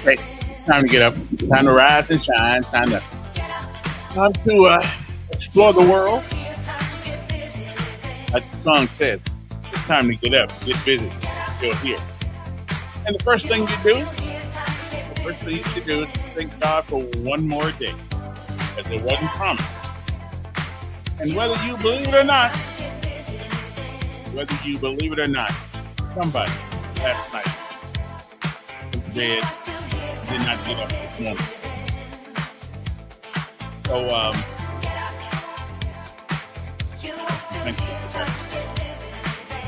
Hey, it's time to get up. Time to rise and shine. Time to explore the world. Like the song says, it's time to get up, get busy. Still here. And the first thing you should do is thank God for one more day, as it wasn't promised. And whether you believe it or not, somebody last night went to bed, did not get up this morning. So, thank you for that.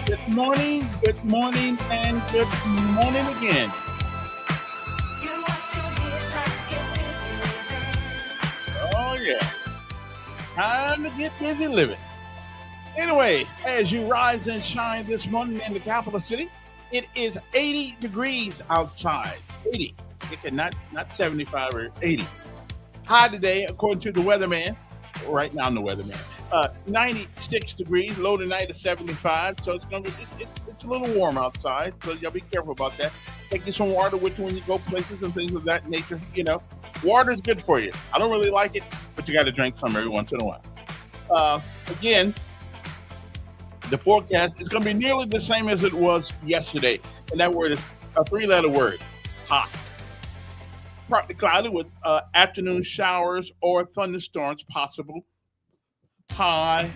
Good morning, and good morning again. Oh, yeah. Time to get busy living. Anyway, as you rise and shine this morning in the capital city, it is 80 degrees outside. 80. Not 75 or 80. High today, according to the weatherman. Right now, I'm the weatherman. 96 degrees. Low tonight is 75. So it's a little warm outside. So y'all be careful about that. Take you some water with you when you go places and things of that nature. You know, water is good for you. I don't really like it, but you got to drink some every once in a while. Again, the forecast is going to be nearly the same as it was yesterday. And that word is a three-letter word, hot. Partly cloudy with afternoon showers or thunderstorms possible. High,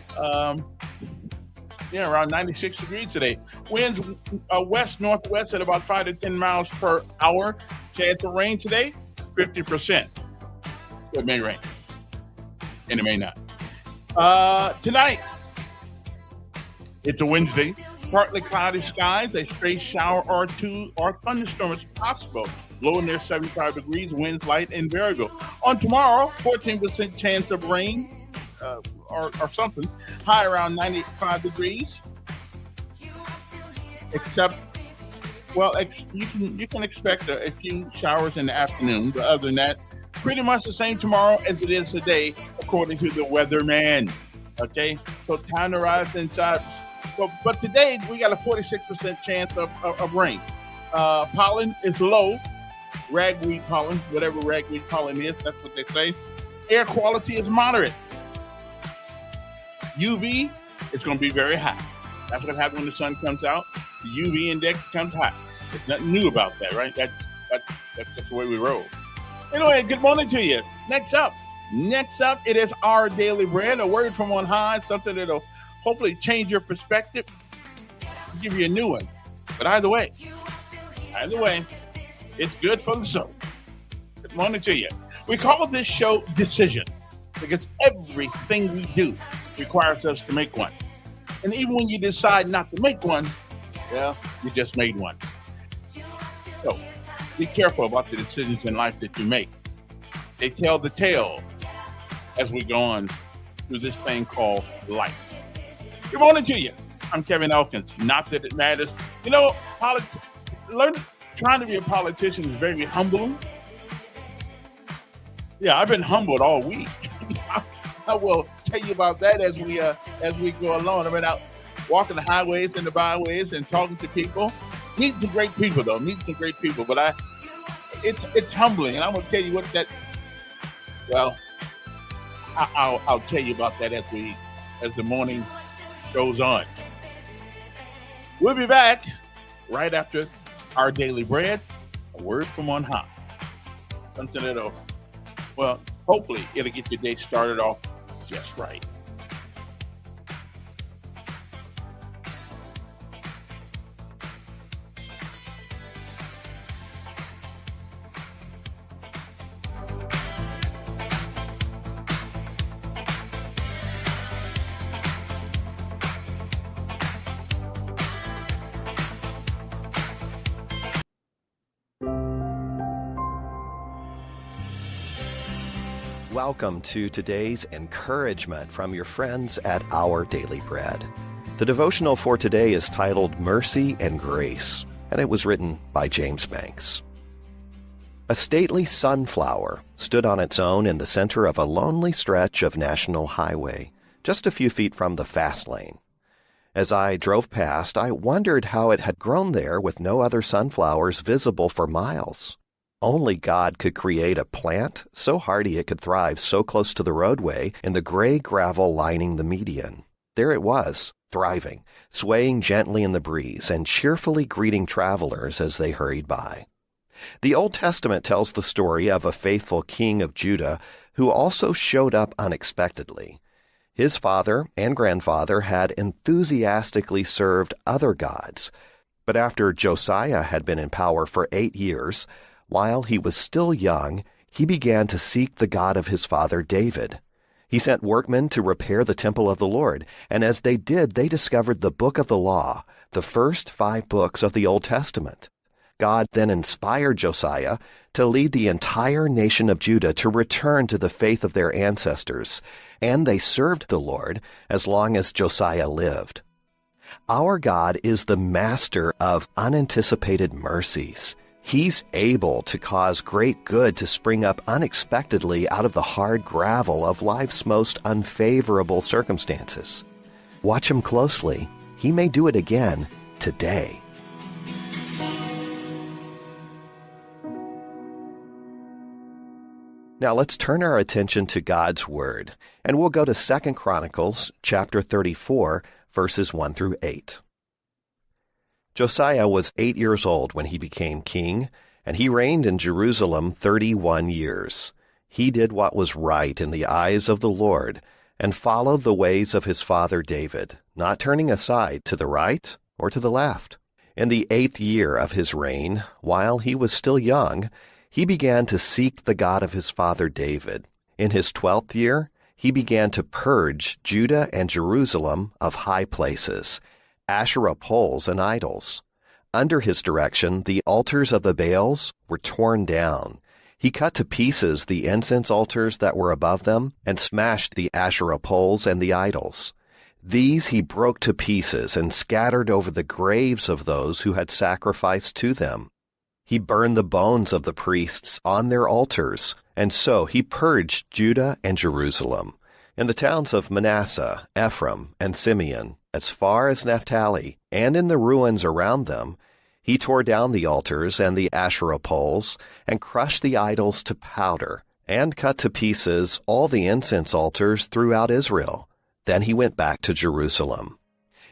around 96 degrees today. Winds west-northwest at about 5 to 10 miles per hour. Chance of rain today, 50%. It may rain, and it may not. Tonight, it's a Wednesday. Partly cloudy skies, a stray shower or two or thunderstorm is possible. Low near 75 degrees, winds light and variable. On tomorrow, 14% chance of rain or something. High around 95 degrees. Except, you can expect a few showers in the afternoon. But other than that, pretty much the same tomorrow as it is today, according to the weatherman. Okay, so time to rise and shine. But today we got a 46% chance of rain. Pollen is low. Ragweed pollen, whatever ragweed pollen is, that's what they say. Air quality is moderate. UV is going to be very high. That's what happens when the sun comes out. The UV index comes high. There's nothing new about that, right? That's just the way we roll. Anyway, good morning to you. Next up, it is our daily bread, a word from on high, something that'll hopefully change your perspective, give you a new one. But either way, it's good for the soul. Good morning to you. We call this show Decision because everything we do requires us to make one. And even when you decide not to make one, well, you just made one. So be careful about the decisions in life that you make. They tell the tale as we go on through this thing called life. Good morning to you. I'm Kevin Elkins. Not that it matters. You know, trying to be a politician is very humbling. Yeah, I've been humbled all week. I will tell you about that as we go along. I've been out walking the highways and the byways and talking to people. Meeting some great people, though. But it's humbling, and I'm gonna tell you what that. Well, I'll tell you about that as the morning goes on. We'll be back right after our daily bread, a word from on high. Something that'll, hopefully it'll get your day started off just right. Welcome to today's encouragement from your friends at Our Daily Bread. The devotional for today is titled Mercy and Grace, and it was written by James Banks. A stately sunflower stood on its own in the center of a lonely stretch of national highway, just a few feet from the fast lane. As I drove past, I wondered how it had grown there with no other sunflowers visible for miles. Only God could create a plant so hardy it could thrive so close to the roadway and the gray gravel lining the median. There it was, thriving, swaying gently in the breeze and cheerfully greeting travelers as they hurried by. The Old Testament tells the story of a faithful king of Judah who also showed up unexpectedly. His father and grandfather had enthusiastically served other gods, but after Josiah had been in power for 8 years, while he was still young, he began to seek the God of his father David. He sent workmen to repair the temple of the Lord, and as they did, they discovered the book of the law, the first 5 books of the Old Testament. God then inspired Josiah to lead the entire nation of Judah to return to the faith of their ancestors, and they served the Lord as long as Josiah lived. Our God is the master of unanticipated mercies. He's able to cause great good to spring up unexpectedly out of the hard gravel of life's most unfavorable circumstances. Watch him closely. He may do it again today. Now let's turn our attention to God's Word, and we'll go to 2 Chronicles chapter 34, verses 1 through 8. Josiah was 8 years old when he became king, and he reigned in Jerusalem 31 years. He did what was right in the eyes of the Lord, and followed the ways of his father David, not turning aside to the right or to the left. In the 8th year of his reign, while he was still young, he began to seek the God of his father David. In his 12th year, he began to purge Judah and Jerusalem of high places, Asherah poles and idols. Under his direction, the altars of the Baals were torn down. He cut to pieces the incense altars that were above them and smashed the Asherah poles and the idols. These he broke to pieces and scattered over the graves of those who had sacrificed to them. He burned the bones of the priests on their altars, and so he purged Judah and Jerusalem. In the towns of Manasseh, Ephraim, and Simeon, as far as Naphtali, and in the ruins around them, he tore down the altars and the Asherah poles, and crushed the idols to powder, and cut to pieces all the incense altars throughout Israel. Then he went back to Jerusalem.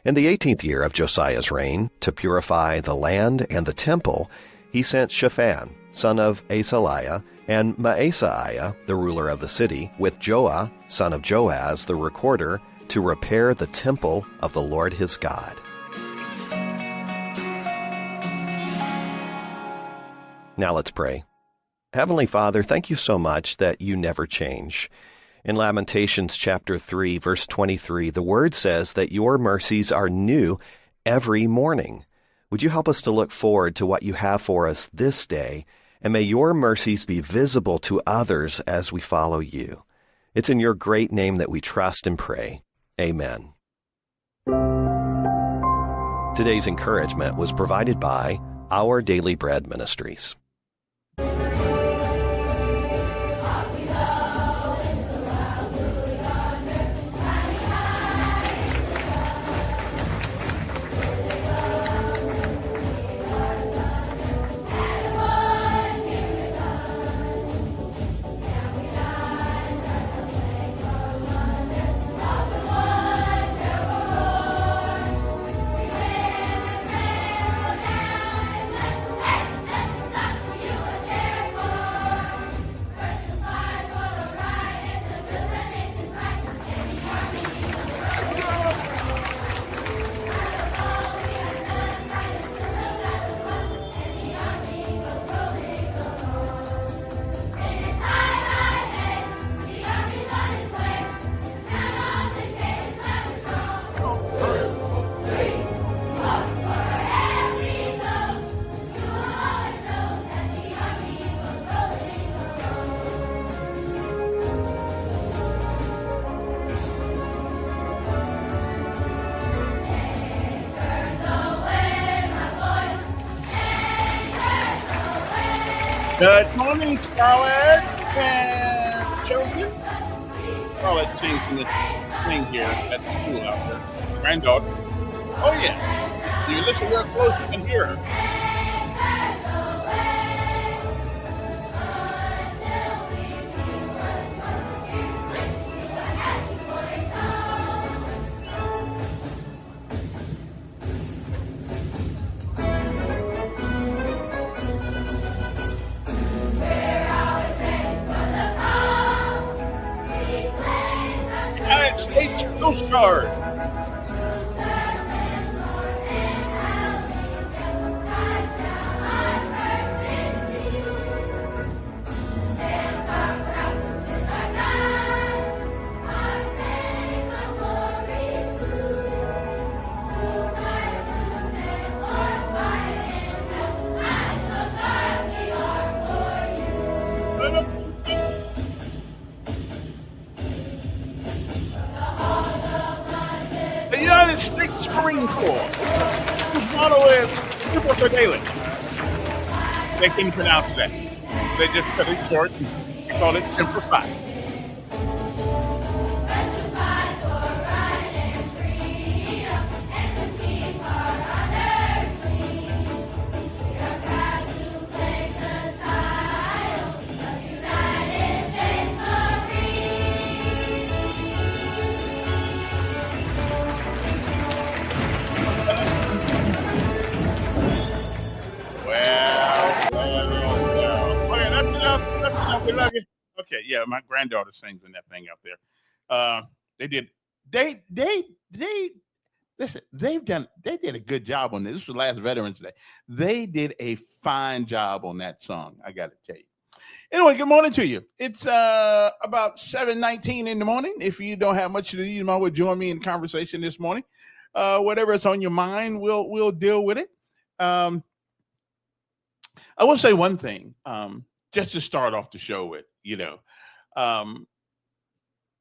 In the 18th year of Josiah's reign, to purify the land and the temple, he sent Shaphan, son of Asaliah, and Maaseiah, the ruler of the city, with Joah, son of Joaz, the recorder, to repair the temple of the Lord his God. Now let's pray. Heavenly Father, thank you so much that you never change. In Lamentations chapter 3, verse 23, the word says that your mercies are new every morning. Would you help us to look forward to what you have for us this day, and may your mercies be visible to others as we follow you. It's in your great name that we trust and pray. Amen. Today's encouragement was provided by Our Daily Bread Ministries. Good morning, Scarlett and children. Scarlett changing the thing here at the school out there. Granddaughter. Oh, yeah. You listen real close, you can hear her. States Coast Guard. The United States Marine Corps, whose motto is "Super for Daily." They can pronounce that. They just cut it short and call it Simplify. Okay, that's enough. That's enough. We love you. Okay, yeah, my granddaughter sings in that thing out there. They did. They. Listen, they did a good job on this. This was last Veterans Day. They did a fine job on that song. I got to tell you. Anyway, good morning to you. It's about 7:19 in the morning. If you don't have much to do, you might well join me in conversation this morning. Whatever is on your mind, we'll deal with it. I will say one thing, just to start off the show with. Um,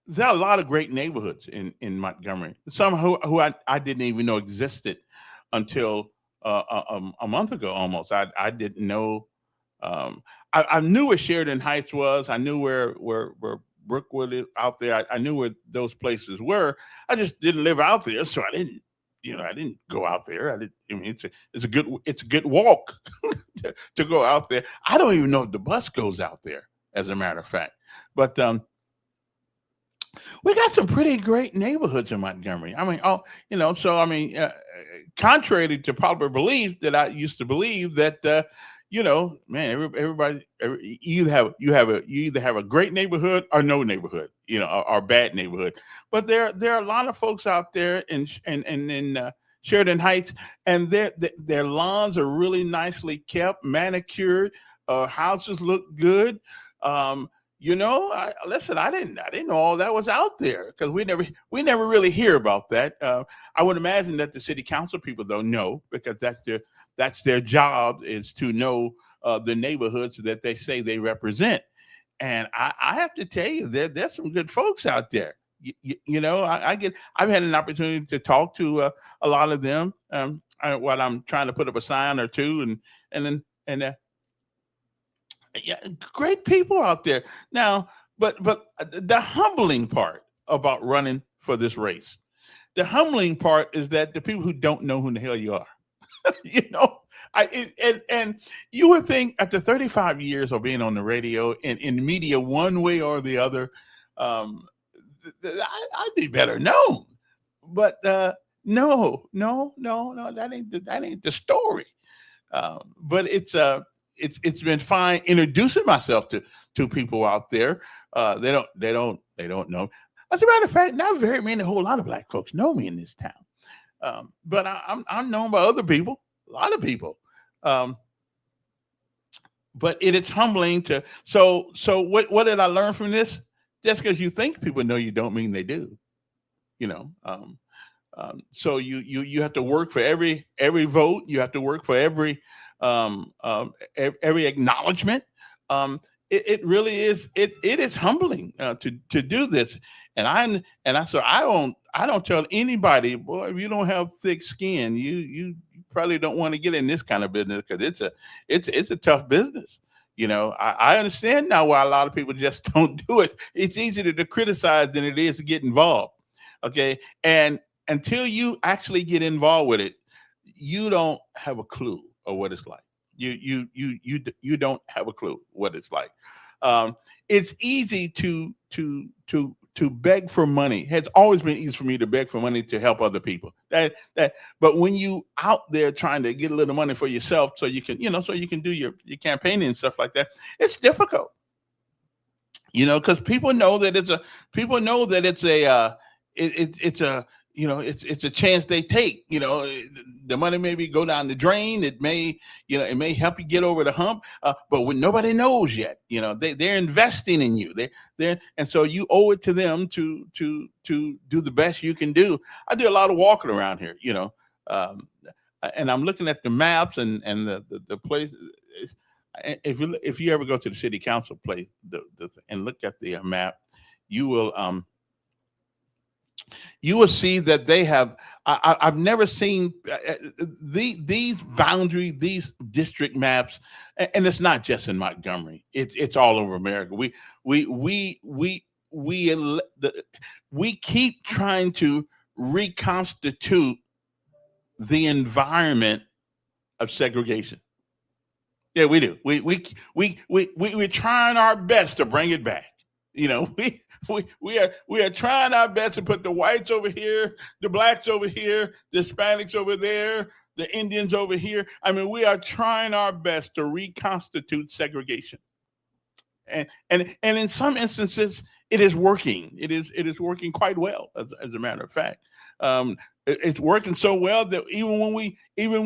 there are a lot of great neighborhoods in Montgomery. Some who I didn't even know existed until a month ago almost. I didn't know. I knew where Sheridan Heights was. I knew where Brookwood is out there. I knew where those places were. I just didn't live out there, so I didn't. I didn't go out there. I mean, it's a good walk to go out there. I don't even know if the bus goes out there, as a matter of fact. But we got some pretty great neighborhoods in Montgomery. I mean, contrary to popular belief that I used to believe that, man, everybody, you either have a great neighborhood or no neighborhood, or bad neighborhood. But there are a lot of folks out there in Sheridan Heights, and their lawns are really nicely kept, manicured. Houses look good. Listen, I didn't know all that was out there because we never really hear about that. I would imagine that the city council people though know, because that's their job, is to know the neighborhoods that they say they represent. And I have to tell you, there's some good folks out there. I've had an opportunity to talk to a lot of them while I'm trying to put up a sign or two, and yeah, great people out there. Now, but the humbling part about running for this race, the humbling part is that the people who don't know who the hell you are, and you would think after 35 years of being on the radio and in the media one way or the other, I'd be better known. But no, that ain't the story. But it's been fine introducing myself to people out there. They don't know. As a matter of fact, not very many, a whole lot of black folks know me in this town. But I'm known by other people, a lot of people. But it's humbling to. So what did I learn from this? Just because you think people know you don't mean they do. So you have to work for every vote. You have to work for every acknowledgement. It really is. It is humbling to do this. And I don't tell anybody, boy, if you don't have thick skin, you probably don't want to get in this kind of business, because it's a tough business. I understand now why a lot of people just don't do it. It's easier to criticize than it is to get involved. Okay, and until you actually get involved with it, you don't have a clue of what it's like. You don't have a clue what it's like. It's easy to beg for money. It's always been easy for me to beg for money to help other people. But when you out there trying to get a little money for yourself, so you can do your campaigning and stuff like that, it's difficult. Because people know that it's a it's a chance they take. The money maybe go down the drain. It may it may help you get over the hump, but when nobody knows yet, they're investing in you. They and so you owe it to them to do the best you can do. I do a lot of walking around here, um, and I'm looking at the maps and the place. If you ever go to the city council place and look at the map, you will see that they have. I've never seen these boundaries, these district maps, and it's not just in Montgomery. It's all over America. We keep trying to reconstitute the environment of segregation. Yeah, we do. We're trying our best to bring it back. We are trying our best to put the whites over here, the blacks over here, the Hispanics over there, the Indians over here. I mean, we are trying our best to reconstitute segregation, and in some instances, it is working. It is working quite well, as a matter of fact. It's working so well that even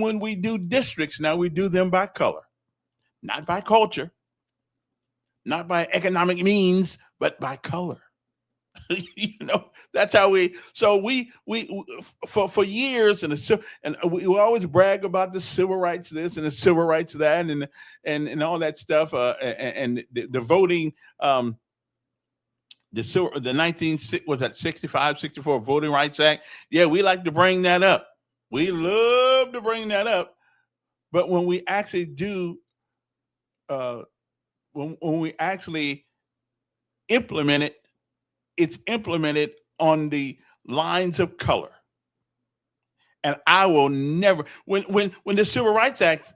when we do districts now, we do them by color, not by culture, not by economic means, but by color. That's how we for years, and we will always brag about the civil rights this and the civil rights that, and all that stuff, and the voting, the 19 was that 65 64 Voting Rights Act. Yeah, we like to bring that up. We love to bring that up. But when we actually do, when we actually implement it, it's implemented on the lines of color. And I will never, when the Civil Rights Act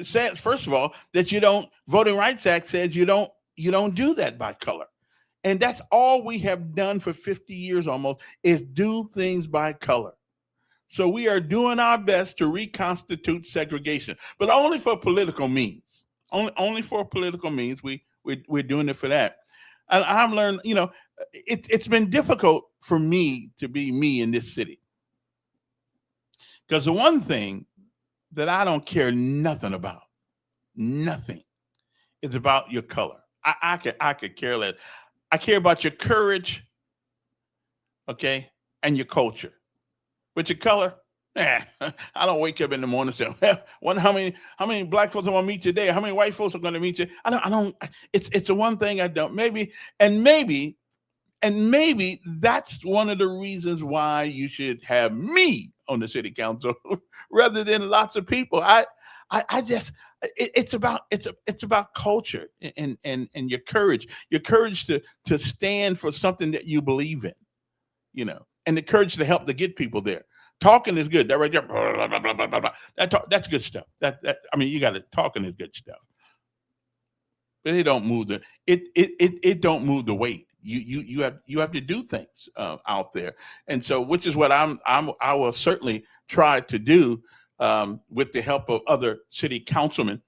says, first of all, that Voting Rights Act says you don't do that by color. And that's all we have done for 50 years almost, is do things by color. So we are doing our best to reconstitute segregation, but only for political means. Only for political means. We're doing it for that. And I've learned, it's been difficult for me to be me in this city. Because the one thing that I don't care nothing about, nothing, is about your color. I could care less. I care about your courage, okay, and your culture. But your color, I don't wake up in the morning and say, wonder how many black folks I want to meet today, how many white folks are going to meet you. I don't. It's the one thing I don't. Maybe that's one of the reasons why you should have me on the city council rather than lots of people. It's about culture and your courage to stand for something that you believe in, and the courage to help to get people there. Talking is good. That right there, blah, blah, blah, blah, blah, blah. That's good stuff. You got it. Talking is good stuff, but it don't move it don't move the weight. You have to do things out there, and so which is what I will certainly try to do with the help of other city councilmen.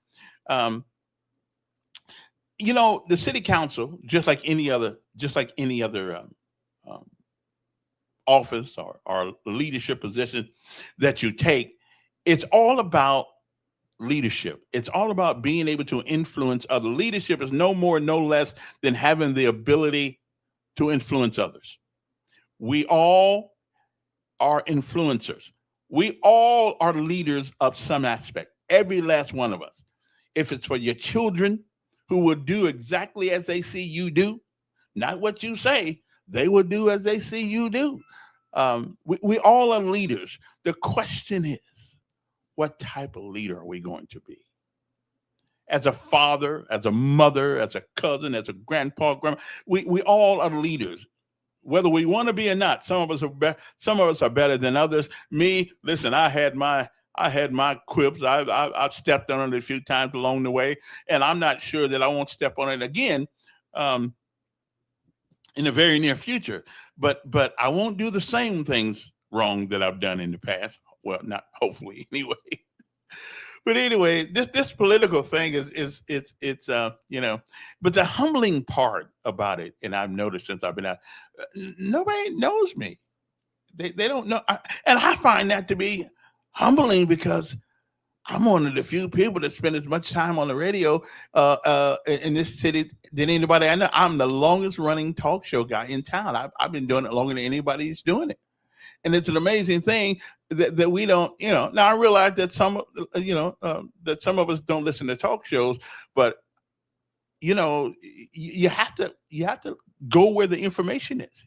The city council, just like any other office or leadership position that you take, it's all about leadership. It's all about being able to influence other. Leadership is no more, no less than having the ability to influence others. We all are influencers. We all are leaders of some aspect, every last one of us. If it's for your children, who will do exactly as they see you do, not what you say, they will do as they see you do. We all are leaders. The question is, what type of leader are we going to be? As a father, as a mother, as a cousin, as a grandpa, grandma, we all are leaders, whether we want to be or not. Some of us are better than others. Me, listen, I had my quips. I've stepped on it a few times along the way, and I'm not sure that I won't step on it again in the very near future. But I won't do the same things wrong that I've done in the past. Well, not hopefully anyway. But anyway, this political thing is but the humbling part about it, and I've noticed since I've been out, nobody knows me. They don't know, and I find that to be humbling because I'm one of the few people that spend as much time on the radio in this city than anybody I know. I'm the longest running talk show guy in town. I've been doing it longer than anybody's doing it, and it's an amazing thing that we don't. Now I realize that that some of us don't listen to talk shows, but you have to go where the information is,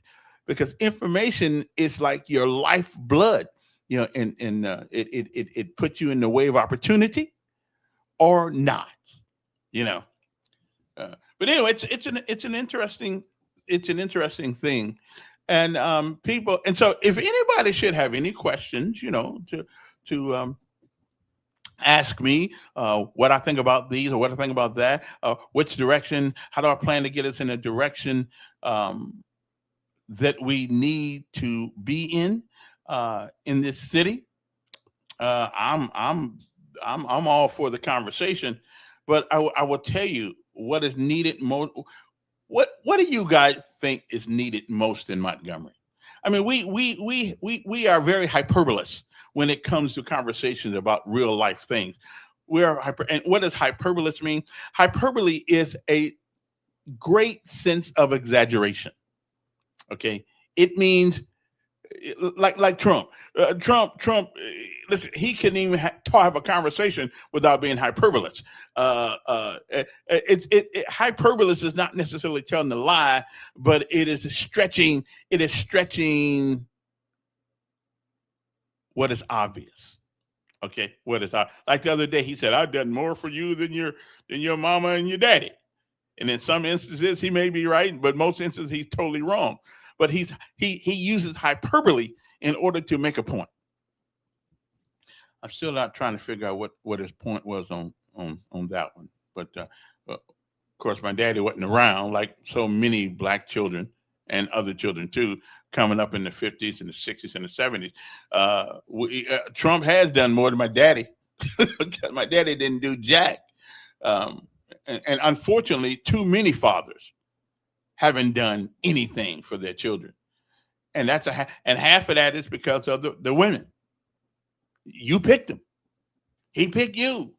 because information is like your lifeblood. And it puts you in the way of opportunity or not. You know, but anyway, it's an interesting thing, and people. And so, if anybody should have any questions, to ask me what I think about these or what I think about that, which direction, how do I plan to get us in a direction that we need to be in this city. I'm all for the conversation, but I will tell you what is needed most. What do you guys think is needed most in Montgomery? I mean, we are very hyperbolous when it comes to conversations about real life things. We are hyper, and what does hyperbolous mean? Hyperbole is a great sense of exaggeration. Okay, it means like Trump. Trump. Listen, he couldn't even have a conversation without being hyperbolous. Hyperbolous is not necessarily telling the lie, but it is stretching. It is stretching what is obvious. Okay, what is like the other day he said, "I've done more for you than your mama and your daddy." And in some instances, he may be right, but most instances he's totally wrong. But he uses hyperbole in order to make a point. I'm still not trying to figure out what his point was on that one. But of course, my daddy wasn't around like so many black children and other children too, coming up in the 50s and the 60s and the 70s. Trump has done more than my daddy. My daddy didn't do jack. And unfortunately, too many fathers haven't done anything for their children, and and half of that is because of the women. You picked him; he picked you.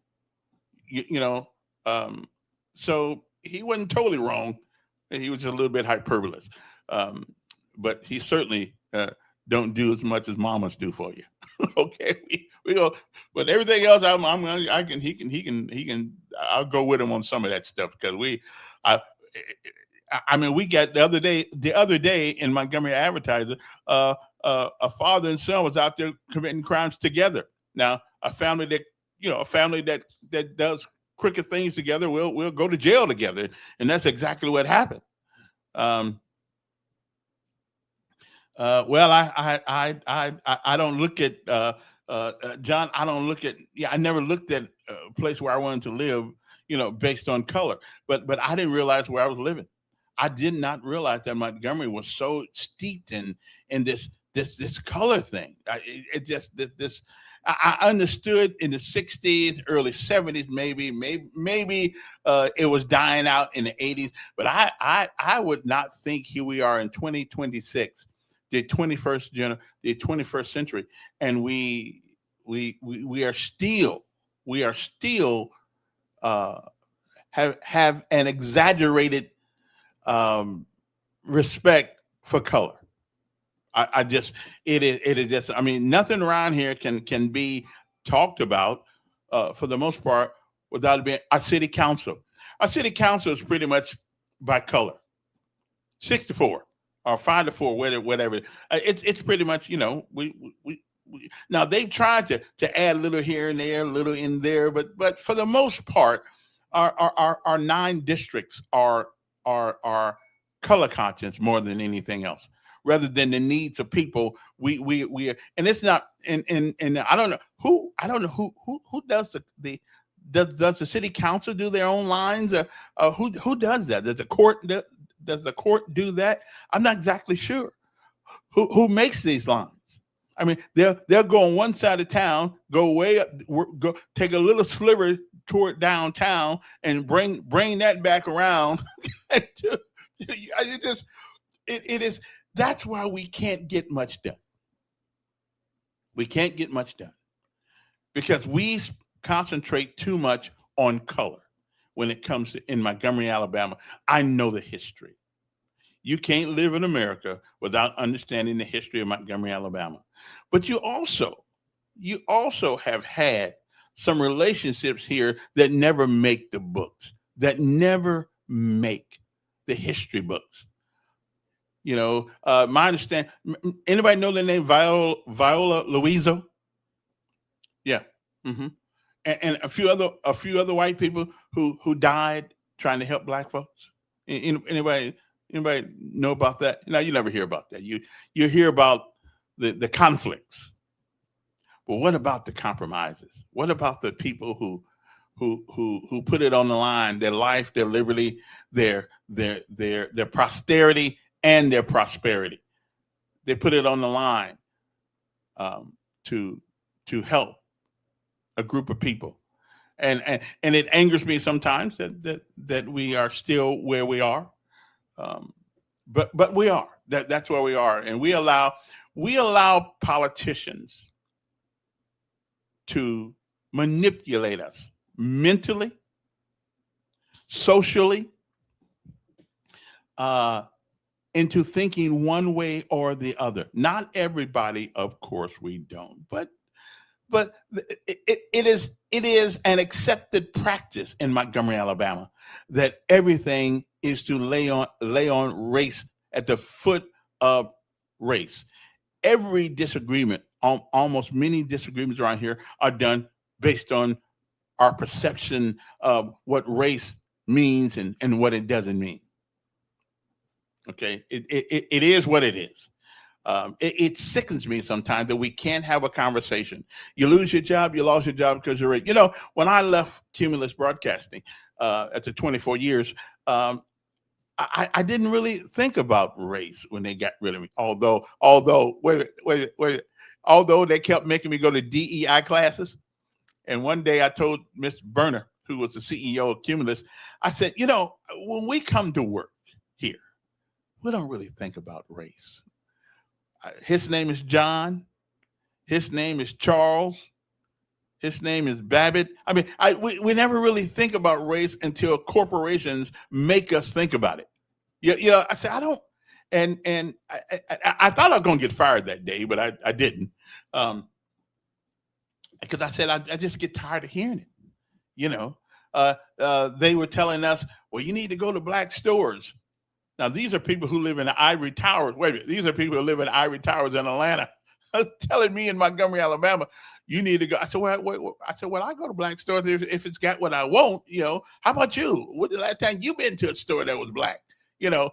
So he wasn't totally wrong. He was just a little bit hyperbolous, but he certainly don't do as much as mamas do for you. Okay, we go, but everything else, I'll go with him on some of that stuff because I mean, we got the other day in Montgomery Advertiser, a father and son was out there committing crimes together. Now, a family that does crooked things together will go to jail together, and that's exactly what happened. Well, I don't look at John. I don't look at. Yeah, I never looked at a place where I wanted to live, based on color. But I didn't realize where I was living. I did not realize that Montgomery was so steeped in this color thing. I understood in the 60s, early 70s, maybe it was dying out in the 80s, but I would not think here we are in 2026, the 21st century, and we are still have an exaggerated respect for color. It is just, I mean, nothing around here can be talked about for the most part without it being our city council. Our city council is pretty much by color, 6-4 or 5-4, whatever. It's pretty much, we now they've tried to add a little here and there, a little in there, but for the most part, our 9 districts are color conscious more than anything else, rather than the needs of people. We and it's not, and I don't know who does does the city council do their own lines? Who does that? Does the court do that? I'm not exactly sure. Who makes these lines? I mean, they'll go on one side of town, go way up, go take a little sliver toward downtown, and bring that back around. It is. That's why we can't get much done. We can't get much done because we concentrate too much on color when it comes to in Montgomery, Alabama. I know the history. You can't live in America without understanding the history of Montgomery, Alabama. But you also have had some relationships here that never make the books, that never make the history books. My understand. Anybody know the name Viola Louiso? Yeah. hmm and a few other white people who died trying to help black folks. Anybody know about that? No, you never hear about that. You hear about the conflicts, but what about the compromises? What about the people who put it on the line, their life, their liberty, their posterity, and their prosperity? They put it on the line um, to to help a group of people. And it angers me sometimes that we are still where we are. Um, but we are. That's where we are. And we allow politicians to manipulate us mentally, socially, uh, into thinking one way or the other. Not everybody, of course, we don't, but it is an accepted practice in Montgomery, Alabama, that everything is to lay on race at the foot of race. Every disagreement, almost many disagreements around here, are done based on our perception of what race means and what it doesn't mean. Okay, it is what it is. It sickens me sometimes that we can't have a conversation. You lose your job, you lost your job because you're rich. When I left Cumulus Broadcasting after 24 years, I didn't really think about race when they got rid of me. Although, wait, although they kept making me go to DEI classes, and one day I told Miss Berner, who was the CEO of Cumulus, I said, when we come to work here, we don't really think about race. His name is John. His name is Charles. His name is Babbitt. I mean, we never really think about race until corporations make us think about it. I said I don't, and I thought I was going to get fired that day, but I didn't, because I said I just get tired of hearing it. They were telling us, well, you need to go to black stores. Now, these are people who live in the ivory towers. Wait a minute. These are people who live in ivory towers in Atlanta telling me in Montgomery, Alabama, you need to go. I said, well, I go to black stores if it's got what I want. How about you? When the last time you been to a store that was black? You know,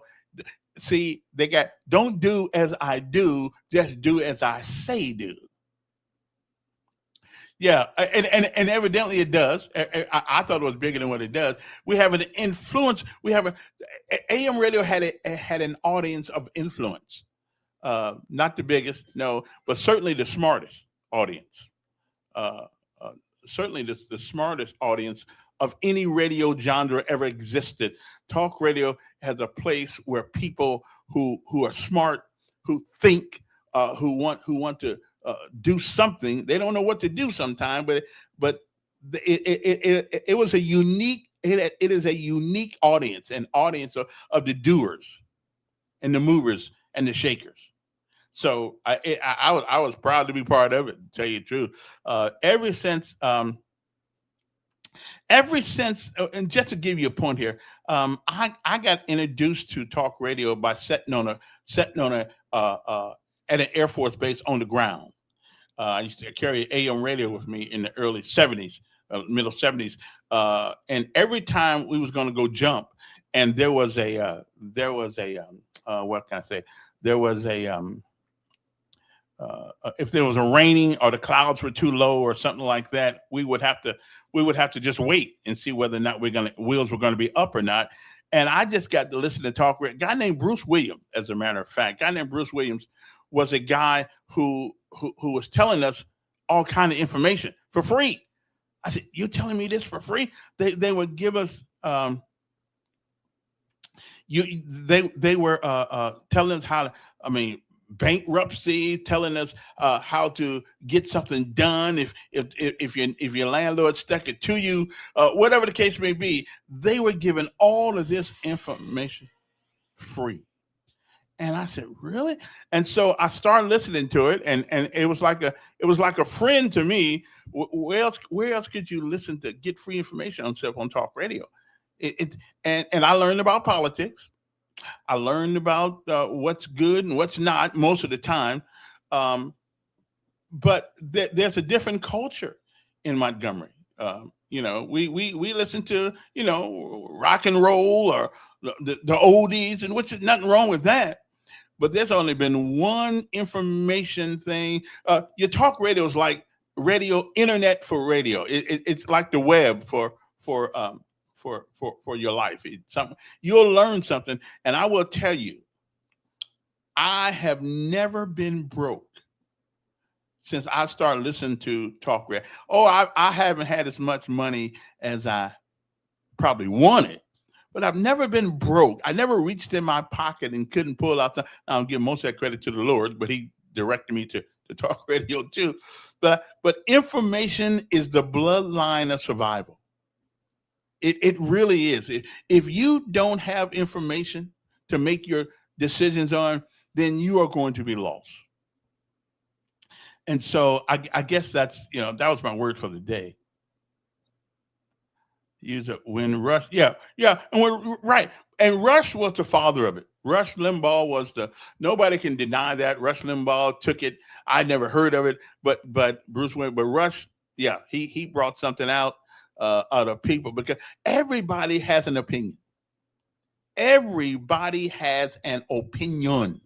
See, they got, don't do as I do, just do as I say do. Yeah, and evidently it does. I thought it was bigger than what it does. We have an influence. We have AM radio had an audience of influence. Not the biggest, no, but certainly the smartest audience. Uh, uh, Certainly the smartest audience of any radio genre ever existed. Talk radio has a place where people who are smart, who think, who want to do something. They don't know what to do sometimes, but it was a unique. It is a unique audience, an audience of the doers and the movers and the shakers. So I was proud to be part of it. To tell you the truth, uh, ever since um, and just to give you a point here, I got introduced to talk radio by setting on a at an Air Force base on the ground. I used to carry AM radio with me in the early '70s, middle '70s, and every time we was going to go jump, and there was a what can I say? There was a if there was a raining or the clouds were too low or something like that, we would have to just wait and see whether or not wheels were going to be up or not. And I just got to listen to talk. A guy named Bruce Williams, as a matter of fact, guy named Bruce Williams was a guy who was telling us all kind of information for free. I said, "You telling me this for free?" They would give us they were telling us how to. I mean, bankruptcy, telling us how to get something done. If your landlord stuck it to you, whatever the case may be, they were given all of this information free. And I said, really? And so I started listening to it, and it was like a friend to me. Where else could you listen to get free information on cell phone talk radio? And I learned about politics. I learned about what's good and what's not most of the time. But there's a different culture in Montgomery. We listen to rock and roll or the oldies, and which is nothing wrong with that. But there's only been one information thing. Your talk radio is like radio, internet for radio. It's like the web for your life. It's something you'll learn something, and I will tell you, I have never been broke since I started listening to talk radio. Oh, I haven't had as much money as I probably wanted, but I've never been broke. I never reached in my pocket and couldn't pull out. I'll give most of that credit to the Lord, but He directed me to talk radio too. But information is the bloodline of survival. It really is. If you don't have information to make your decisions on, then you are going to be lost. And so I guess that was my word for the day. Use it when Rush, yeah, right. And Rush was the father of it. Rush Limbaugh was nobody can deny that. Rush Limbaugh took it. I never heard of it, but Bruce Wayne, but Rush, yeah, he brought something out of people, because everybody has an opinion. Everybody has an opinion.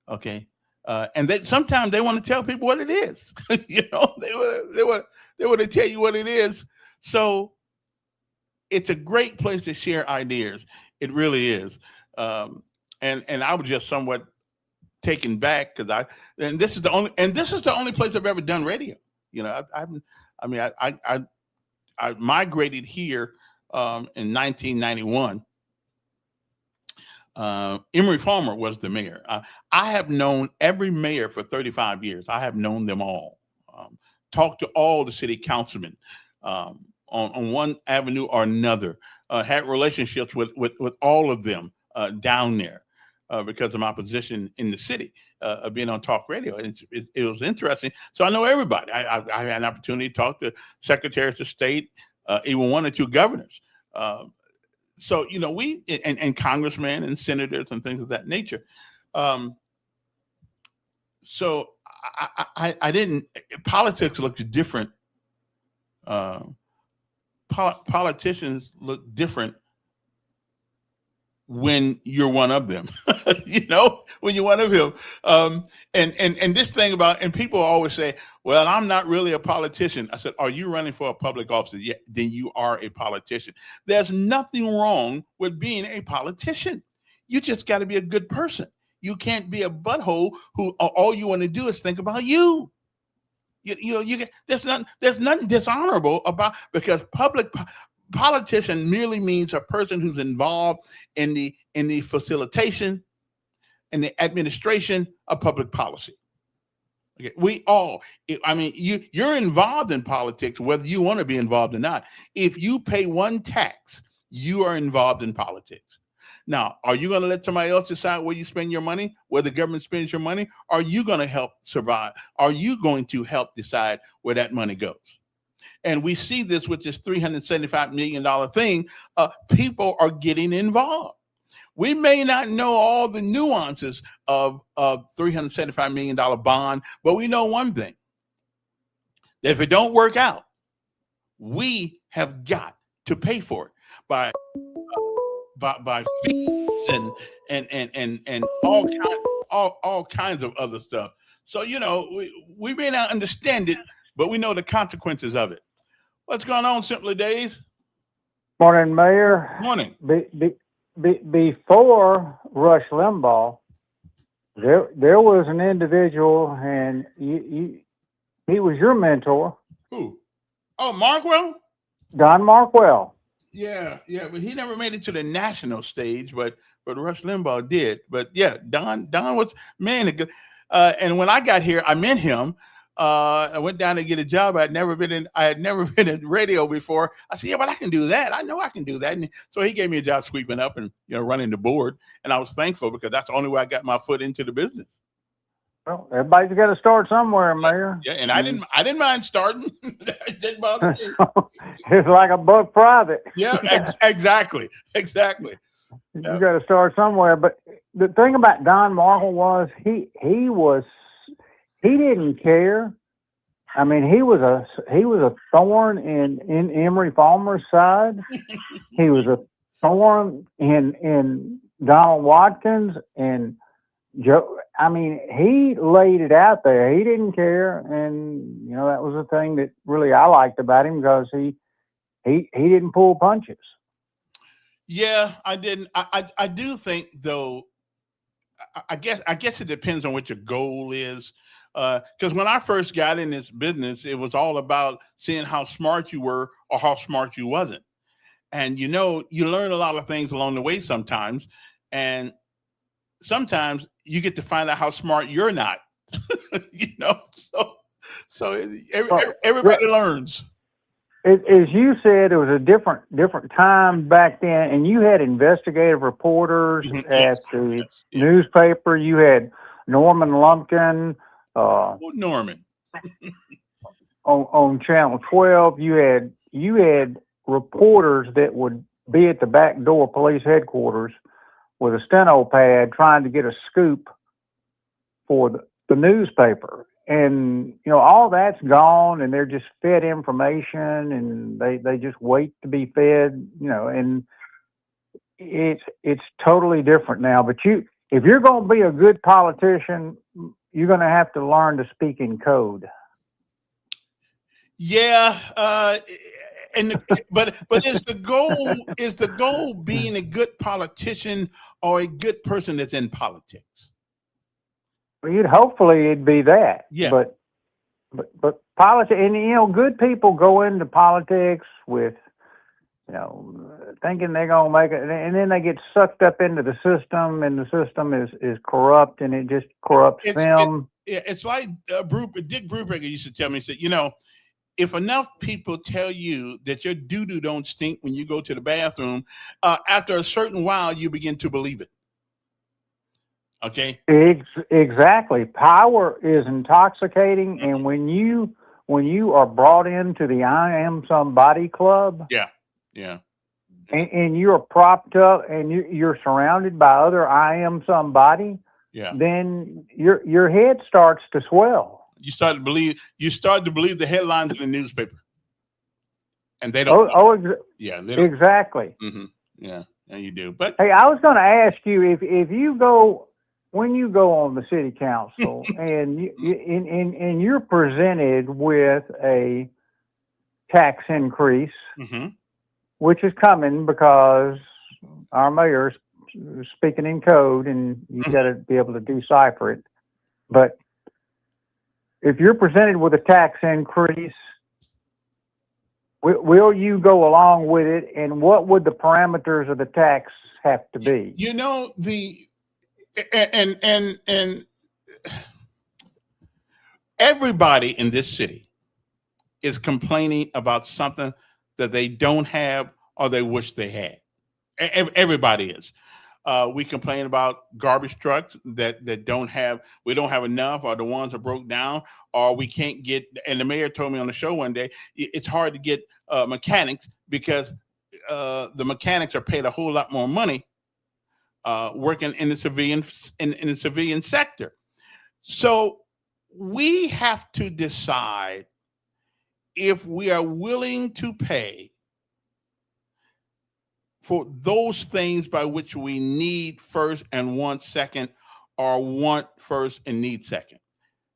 Okay. And sometimes they want to tell people what it is. They want to tell you what it is. So it's a great place to share ideas. It really is. And I was just somewhat taken back because this is the only place I've ever done radio. I migrated here in 1991. Emory Farmer was the mayor. I have known every mayor for 35 years. I have known them all. Talked to all the city councilmen on one avenue or another. Had relationships with all of them down there because of my position in the city of being on talk radio. It was interesting. So I know everybody. I had an opportunity to talk to secretaries of state, even one or two governors. So, we and congressmen and senators and things of that nature. So I didn't. Politics looks different. Politicians look different when you're one of them. When you're one of them. And this thing about, and people always say, well, I'm not really a politician. I said, are you running for a public office? Yeah, then you are a politician. There's nothing wrong with being a politician. You just got to be a good person. You can't be a butthole who all you want to do is think about you. There's nothing dishonorable about, because politician merely means a person who's involved in the facilitation and the administration of public policy. Okay, you're involved in politics whether you want to be involved or not. If you pay one tax, you are involved in politics. Now, are you going to let somebody else decide where you spend your money, where the government spends your money? Are you going to help survive? Are you going to help decide where that money goes? And we see this with this $375 million thing. People are getting involved. We may not know all the nuances of $375 million bond, but we know one thing. That if it don't work out, we have got to pay for it by fees and all kinds of other stuff. So, we may not understand it, but we know the consequences of it. What's going on, Simply Days? Morning, Mayor. Morning. Before Rush Limbaugh, there was an individual, and he was your mentor. Who? Oh, Markwell? Don Markwell. Yeah, but he never made it to the national stage, but Rush Limbaugh did. But yeah, Don was, man, And when I got here, I met him. I went down to get a job. I had never been in radio before. I said, "Yeah, but I can do that. I know I can do that." And so he gave me a job sweeping up and running the board. And I was thankful because that's the only way I got my foot into the business. Well, everybody's got to start somewhere, Mayor. Yeah, and I didn't mind starting. It didn't bother me. It's like a buck private. Yeah, exactly. You got to start somewhere. But the thing about Don Markle was he didn't care. I mean, he was a thorn in Emory Farmer's side. He was a thorn in Donald Watkins and Joe. I mean, he laid it out there. He didn't care, and that was the thing that really I liked about him because he didn't pull punches. Yeah, I didn't. I do think though. I guess it depends on what your goal is. Because when I first got in this business, it was all about seeing how smart you were or how smart you wasn't. And you learn a lot of things along the way sometimes, and sometimes you get to find out how smart you're not. So everybody learns. As you said, it was a different time back then, and you had investigative reporters at the newspaper. You had Norman Lumpkin. Norman. on Channel 12, you had reporters that would be at the back door of police headquarters with a steno pad trying to get a scoop for the newspaper. And, all that's gone, and they're just fed information, and they just wait to be fed, and it's totally different now. But if you're going to be a good politician, you're going to have to learn to speak in code. Yeah. But is the goal being a good politician or a good person that's in politics? Hopefully it'd be that. Yeah. But politics, and good people go into politics with thinking they're gonna make it, and then they get sucked up into the system, and the system is corrupt, and it just corrupts them. It's like Dick Brubaker used to tell me. He said, if enough people tell you that your doo-doo don't stink when you go to the bathroom, after a certain while, you begin to believe it. Okay. Exactly. Power is intoxicating, and when you are brought into the I Am Somebody club, yeah, and you're propped up, and you're surrounded by other I Am Somebody, then your head starts to swell. You start to believe the headlines in the newspaper, and they don't. Exactly. Mm-hmm. Yeah, you do. But hey, I was going to ask you if you go. When you go on the city council and you're presented with a tax increase, which is coming because our mayor's speaking in code and you've got to be able to decipher it. But if you're presented with a tax increase, will you go along with it? And what would the parameters of the tax have to be? And everybody in this city is complaining about something that they don't have or they wish they had. Everybody is. We complain about garbage trucks that we don't have enough, or the ones that broke down, or we can't get. And the mayor told me on the show one day, it's hard to get mechanics because the mechanics are paid a whole lot more money working in the civilian sector. So we have to decide if we are willing to pay for those things by which we need first and want second, or want first and need second.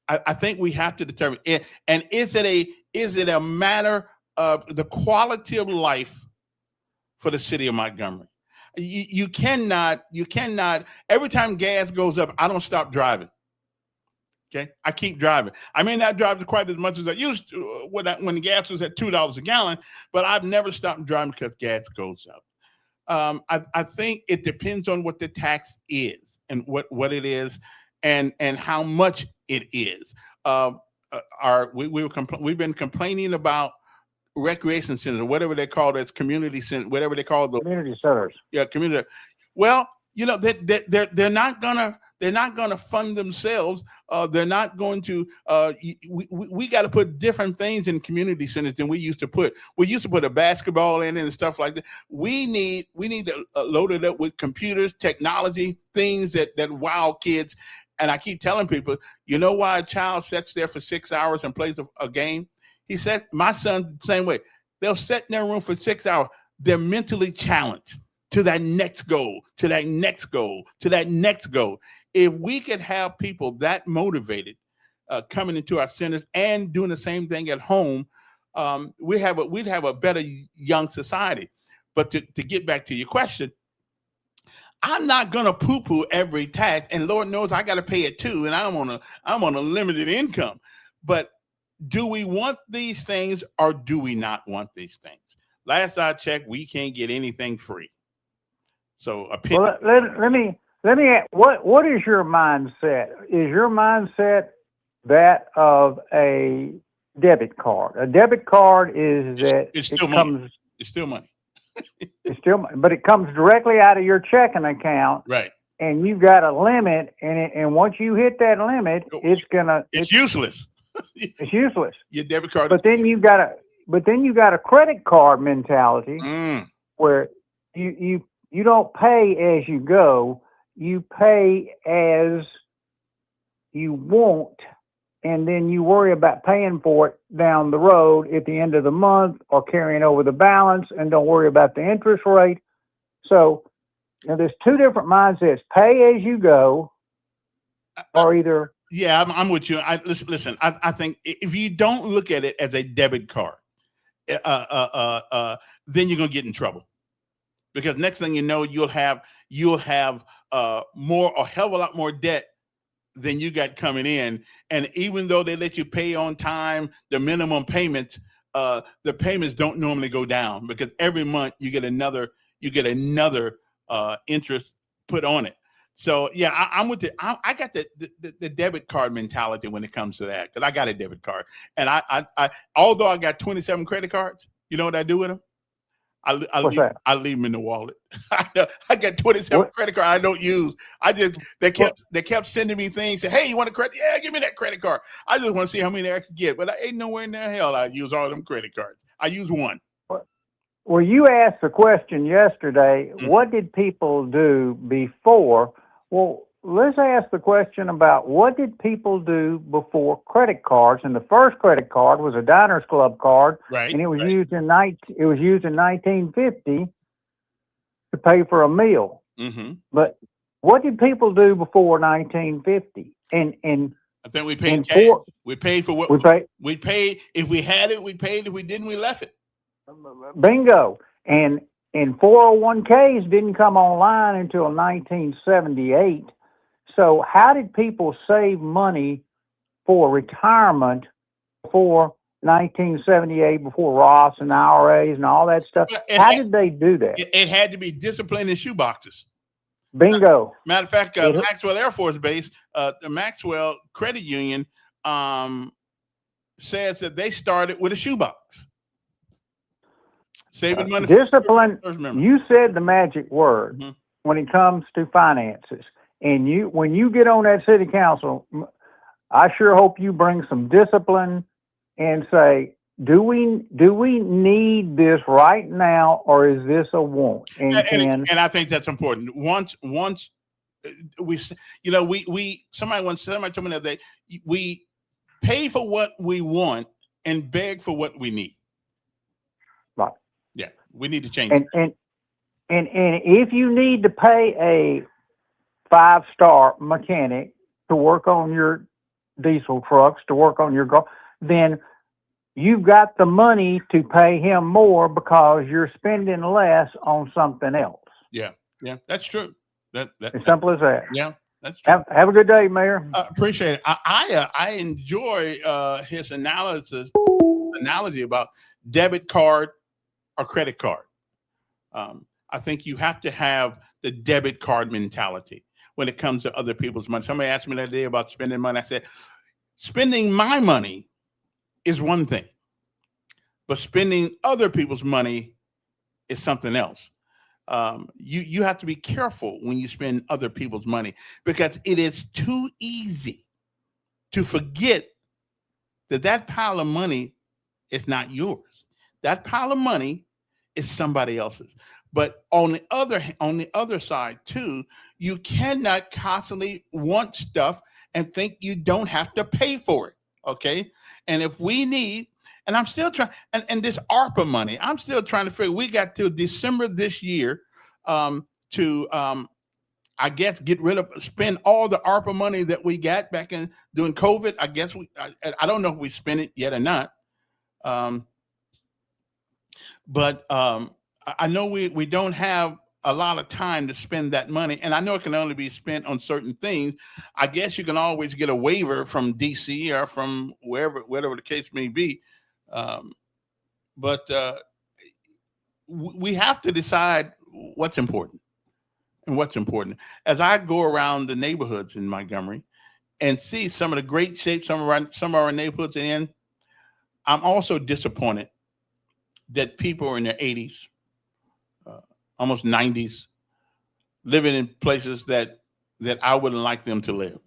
I think we have to determine it. And is it a matter of the quality of life for the city of Montgomery? You cannot, every time gas goes up, I don't stop driving. Okay. I keep driving. I may not drive quite as much as I used to when the gas was at $2 a gallon, but I've never stopped driving because gas goes up. I think it depends on what the tax is and what it is. and how much it is. We've been complaining about recreation centers, or whatever they call it, community center, whatever they call the community centers. Yeah, community. Well, they're not gonna fund themselves. They're not going to. We got to put different things in community centers than we used to put. We used to put a basketball in it and stuff like that. We need to load it up with computers, technology, things that wow kids. And I keep telling people, you know why a child sits there for 6 hours and plays a game? He said, my son, the same way. They'll sit in their room for 6 hours. They're mentally challenged to that next goal, to that next goal, to that next goal. If we could have people that motivated coming into our centers and doing the same thing at home, we'd have a better young society. But to get back to your question, I'm not gonna poo-poo every tax, and Lord knows I got to pay it too, and I'm on a limited income. But do we want these things or do we not want these things? Last I checked, we can't get anything free. So well, let me ask, what is your mindset? Is your mindset that of a debit card? A debit card it's still money. It's still money. But it comes directly out of your checking account, right? And you've got a limit, and once you hit that limit, it's useless. It's useless. Your debit card. But then you got a credit card mentality where you don't pay as you go, you pay as you want, and then you worry about paying for it down the road at the end of the month or carrying over the balance, and don't worry about the interest rate. So there's two different mindsets: pay as you go, or either. Yeah, I'm with you. Listen. I think if you don't look at it as a debit card, then you're gonna get in trouble, because next thing you know, you'll have a hell of a lot more debt than you got coming in. And even though they let you pay on time, the minimum payments, the payments don't normally go down, because every month you get another interest put on it. So yeah, I'm with it. I got the debit card mentality when it comes to that, because I got a debit card, and I although I got 27 credit cards, you know what I do with them? I leave them in the wallet. I got 27 credit cards I don't use. They kept sending me things. Say, hey, you want a credit? Yeah, give me that credit card. I just want to see how many I could get, but I ain't nowhere in the hell I use all them credit cards. I use one. Well, you asked the question yesterday, what did people do before? Well, let's ask the question about what did people do before credit cards. And the first credit card was a Diners Club card, right? And it was used in 1950 to pay for a meal. Mm-hmm. But what did people do before 1950? And I think we paid cash. We paid for what we paid. If we had it, we paid. If we didn't, we left it. Bingo. And 401ks didn't come online until 1978. So how did people save money for retirement before 1978, before Roths and IRAs and all that stuff? How did they do that? It had to be discipline in shoeboxes. Bingo. Matter of fact, Maxwell Air Force Base, the Maxwell Credit Union says that they started with a shoebox. Saving money. Discipline. You said the magic word when it comes to finances. And when you get on that city council, I sure hope you bring some discipline and say, do we need this right now, or is this a want? And I think that's important. Once somebody told me that we pay for what we want and beg for what we need. Right. Yeah, we need to change. And if you need to pay a 5-star mechanic to work on your diesel trucks, to work on your golf, then you've got the money to pay him more because you're spending less on something else. Yeah, that's true. As simple as that. Yeah, that's true. Have a good day, Mayor. Appreciate it. I enjoy his analogy about debit card or credit card. I think you have to have the debit card mentality. when it comes to other people's money. Somebody asked me that day about spending money. I said, spending my money is one thing, but spending other people's money is something else. You have to be careful when you spend other people's money, because it is too easy to forget that pile of money is not yours. That pile of money is somebody else's. But on the other side too, you cannot constantly want stuff and think you don't have to pay for it. Okay. And if we need, and I'm still trying, and this ARPA money, I'm still trying to figure, we got till December this year to I guess spend all the ARPA money that we got back in during COVID. I guess I don't know if we spent it yet or not. But I know we don't have a lot of time to spend that money, and I know it can only be spent on certain things. I guess you can always get a waiver from DC or from whatever the case may be. But we have to decide what's important and what's important. As I go around the neighborhoods in Montgomery and see some of the great shape some of our neighborhoods are in, I'm also disappointed that people are in their 80s, almost 90s, living in places that I wouldn't like them to live.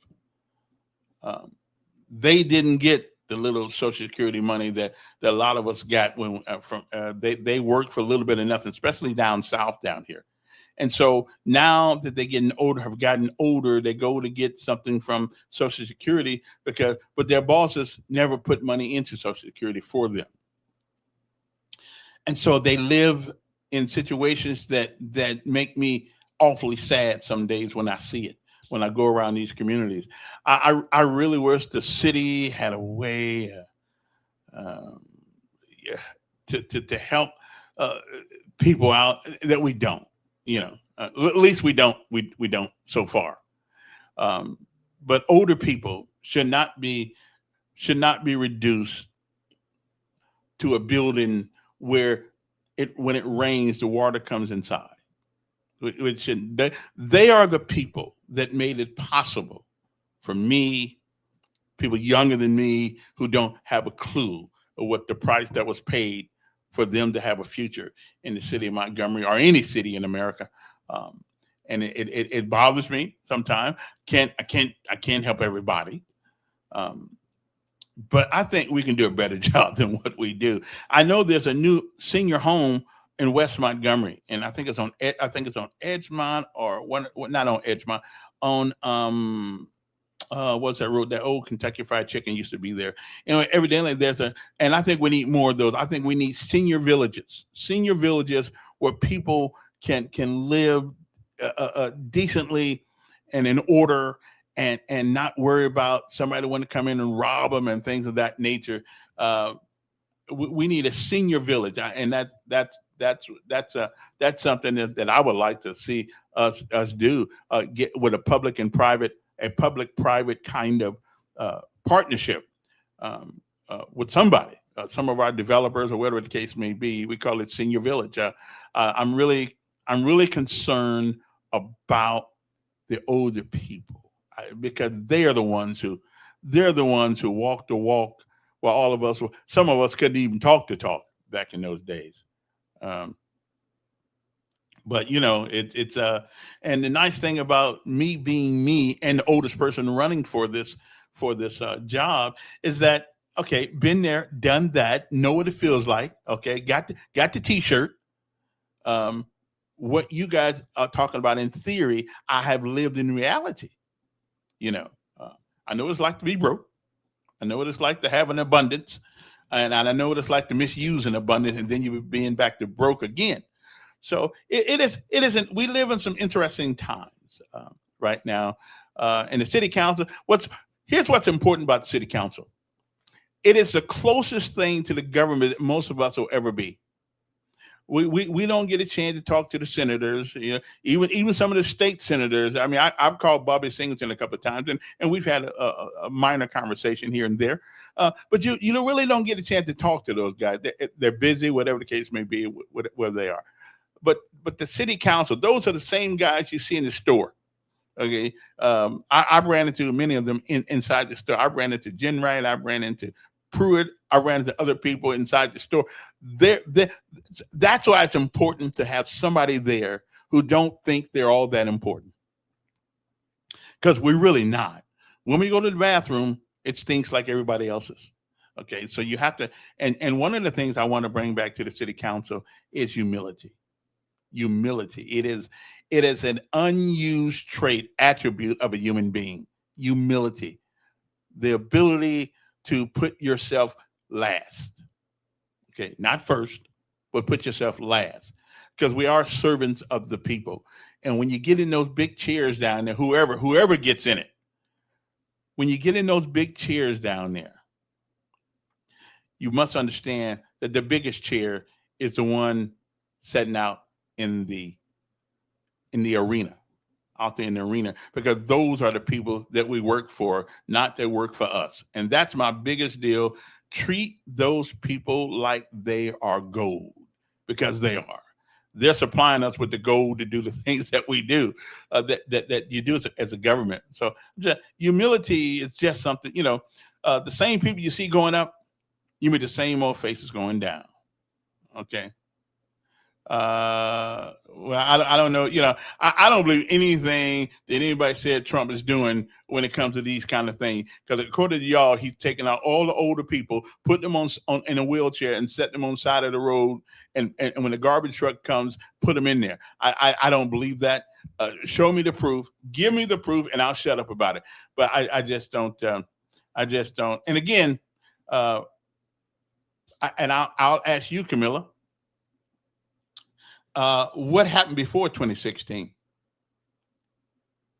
They didn't get the little Social Security money that a lot of us got when they worked for a little bit of nothing, especially down south down here. And so now that have gotten older, they go to get something from Social Security but their bosses never put money into Social Security for them. And so they live in situations that make me awfully sad some days when I see it, when I go around these communities. I really wish the city had a way to help people out that we don't, at least we don't so far. But older people should not be reduced to a building where when it rains, the water comes inside. They are the people that made it possible for me, people younger than me who don't have a clue of what the price that was paid for them to have a future in the city of Montgomery or any city in America. And it bothers me sometimes. I can't help everybody. But I think we can do a better job than what we do. I know there's a new senior home in West Montgomery, and I think it's on Edgemont not on Edgemont, on what's that road? That old Kentucky Fried Chicken used to be there. Evidently and I think we need more of those. I think we need senior villages where people can live decently and in order, and not worry about somebody want to come in and rob them and things of that nature. We need a senior village, and that's something that I would like to see us do, get with a public-private kind of partnership with somebody, some of our developers or whatever the case may be. We call it senior village. I'm really concerned about the older people, because they are the ones who walk the walk, while some of us couldn't even talk the talk back in those days. But it's and the nice thing about me being me and the oldest person running for this job is that, okay, been there, done that, know what it feels like. Okay, got the T-shirt. What you guys are talking about in theory, I have lived in reality. I know what it's like to be broke. I know what it's like to have an abundance, and I know what it's like to misuse an abundance, and then you being back to broke again. So it isn't. We live in some interesting times right now. In the city council, here's what's important about the city council. It is the closest thing to the government that most of us will ever be. We don't get a chance to talk to the senators, even some of the state senators. I mean, I've called Bobby Singleton a couple of times, and we've had a minor conversation here and there. But you really don't get a chance to talk to those guys. They're busy, whatever the case may be, where they are. But the city council, those are the same guys you see in the store. Okay. I've ran into many of them inside the store. I've ran into Jen Wright. I've ran into Pruitt. I ran into other people inside the store. That's why it's important to have somebody there who don't think they're all that important. Because we're really not. When we go to the bathroom, it stinks like everybody else's. Okay. So you have to, and one of the things I want to bring back to the city council is humility. Humility. It is an unused trait, attribute of a human being. Humility. The ability to put yourself last. Okay, not first, but put yourself last. Because we are servants of the people. And when you get in those big chairs down there, whoever gets in it, when you get in those big chairs down there, you must understand that the biggest chair is the one setting out in the arena, out there in the arena, because those are the people that we work for, not that work for us. And that's my biggest deal. Treat those people like they are gold, because they are. They're supplying us with the gold to do the things that we do, that you do as a government. So humility is just something, the same people you see going up, you meet the same old faces going down. Okay. Well, I don't know. I don't believe anything that anybody said Trump is doing when it comes to these kind of things. Because according to y'all, he's taking out all the older people, put them on in a wheelchair, and set them on the side of the road. And when the garbage truck comes, put them in there. I don't believe that. Show me the proof. Give me the proof, and I'll shut up about it. But I just don't. I just don't. And again, I'll ask you, Camilla. What happened before 2016?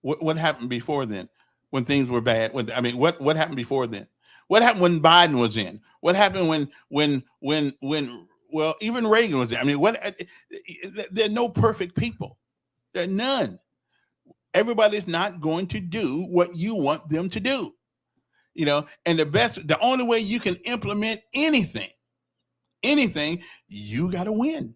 What happened before then, when things were bad? What happened before then? What happened when Biden was in? What happened when even Reagan was in? There are no perfect people. There are none. Everybody's not going to do what you want them to do. And the only way you can implement anything, you got to win.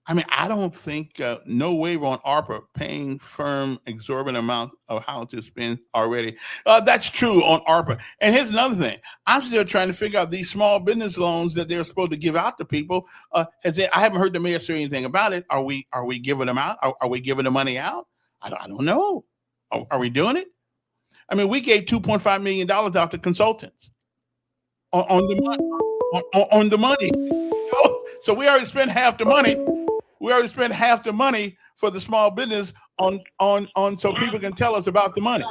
I don't think no waiver on ARPA, paying firm exorbitant amount of how to spend already. That's true on ARPA. And here's another thing. I'm still trying to figure out these small business loans that they're supposed to give out to people. I haven't heard the mayor say anything about it. Are we giving them out? Are we giving the money out? I don't know. Are we doing it? We gave $2.5 million out to consultants on the money. So we already spent half the money. We already spent half the money for the small business on so people can tell us about the money.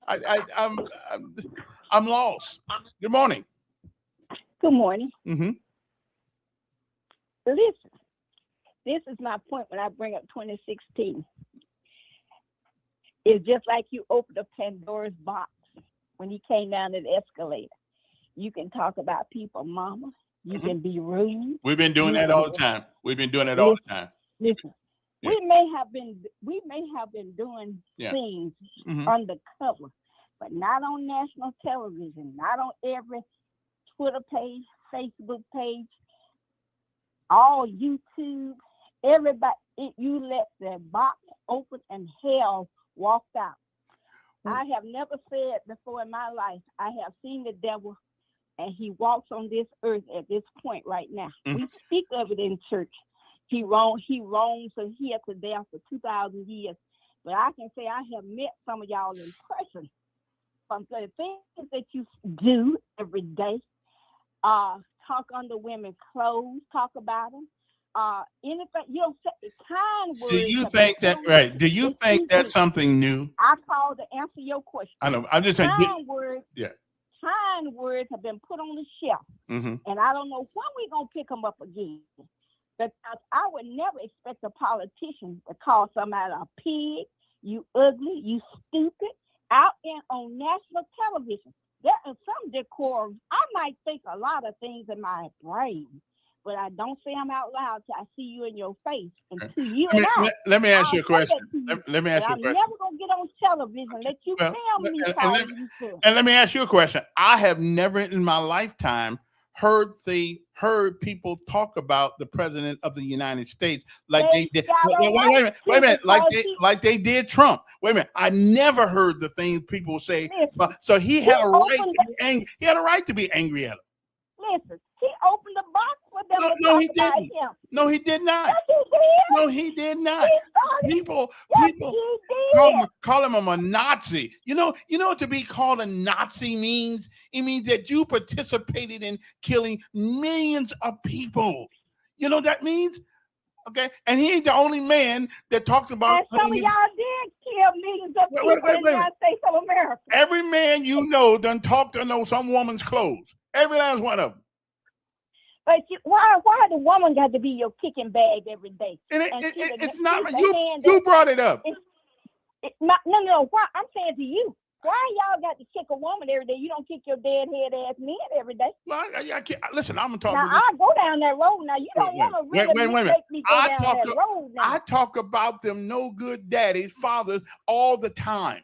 I'm lost. Good morning. Good morning. Mm-hmm. Listen, this is my point when I bring up 2016. It's just like you opened a Pandora's box when he came down the escalator. You can talk about people, mama. You can be rude. We've been doing that all the time. Listen, yeah. we may have been doing things undercover, but not on national television, not on every Twitter page, Facebook page, all YouTube. Everybody, you let the box open and hell walked out. I have never said before in my life, I have seen the devil, and he walks on this earth at this point right now. Mm-hmm. We speak of it in church. He roams from here to there for 2,000 years. But I can say I have met some of y'all in person. From the things that you do every day, talk under women's clothes, talk about them. Anything, say kind words. Do you think that right? Do you think that's something new? I called to answer your question. I know. I'm just saying. Kind words. Yeah. Kind words have been put on the shelf, and I don't know when we're gonna pick them up again. Because I would never expect a politician to call somebody a pig, you ugly, you stupid, out on national television. There is some decorum. I might think a lot of things in my brain, but I don't say them out loud till I see you in your face. And to you let me ask you a question. Let me ask you a question. I'm never going to get on television and let you tell me. And let me ask you a question. I have never in my lifetime heard the heard people talk about the president of the United States like they did. Wait a minute, like they did Trump. Wait a minute, I never heard the things people say. So he had a right to be angry. He had a right to be angry at him. Listen, he opened the box for them. No, he didn't. No, he did not. Yes, he did. No, he did not. People call him a Nazi. You know what to be called a Nazi means? It means that you participated in killing millions of people. You know what that means? Okay, and he ain't the only man that talked about. And some of y'all did kill millions of people in the United States of America. Every man you know done talked to some woman's clothes. Every last one of them. But why the woman got to be your kicking bag every day? And it's not you brought it up. No. Why I'm saying to you, why y'all got to kick a woman every day? You don't kick your dead head ass men every day. Well, I can't, listen, I'm talking. Now I go down that road. Now you don't want to really make me go down that road. Now I talk about them no good daddies, fathers all the time.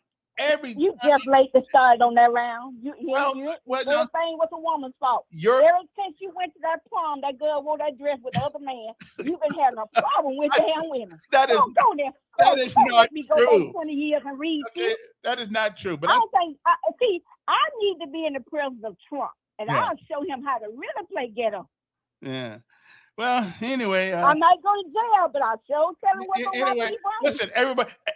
You just late to start on that round. Everything was a woman's fault. Ever since you went to that prom, that girl wore that dress with the other man. You've been having a problem with damn women. That is not true. 20 years and read. Okay, that is not true. But I don't think. I need to be in the presence of Trump, and I'll show him how to really play ghetto. Yeah. Well, anyway, I might go to jail, but I'll show tell him what's going on. Listen,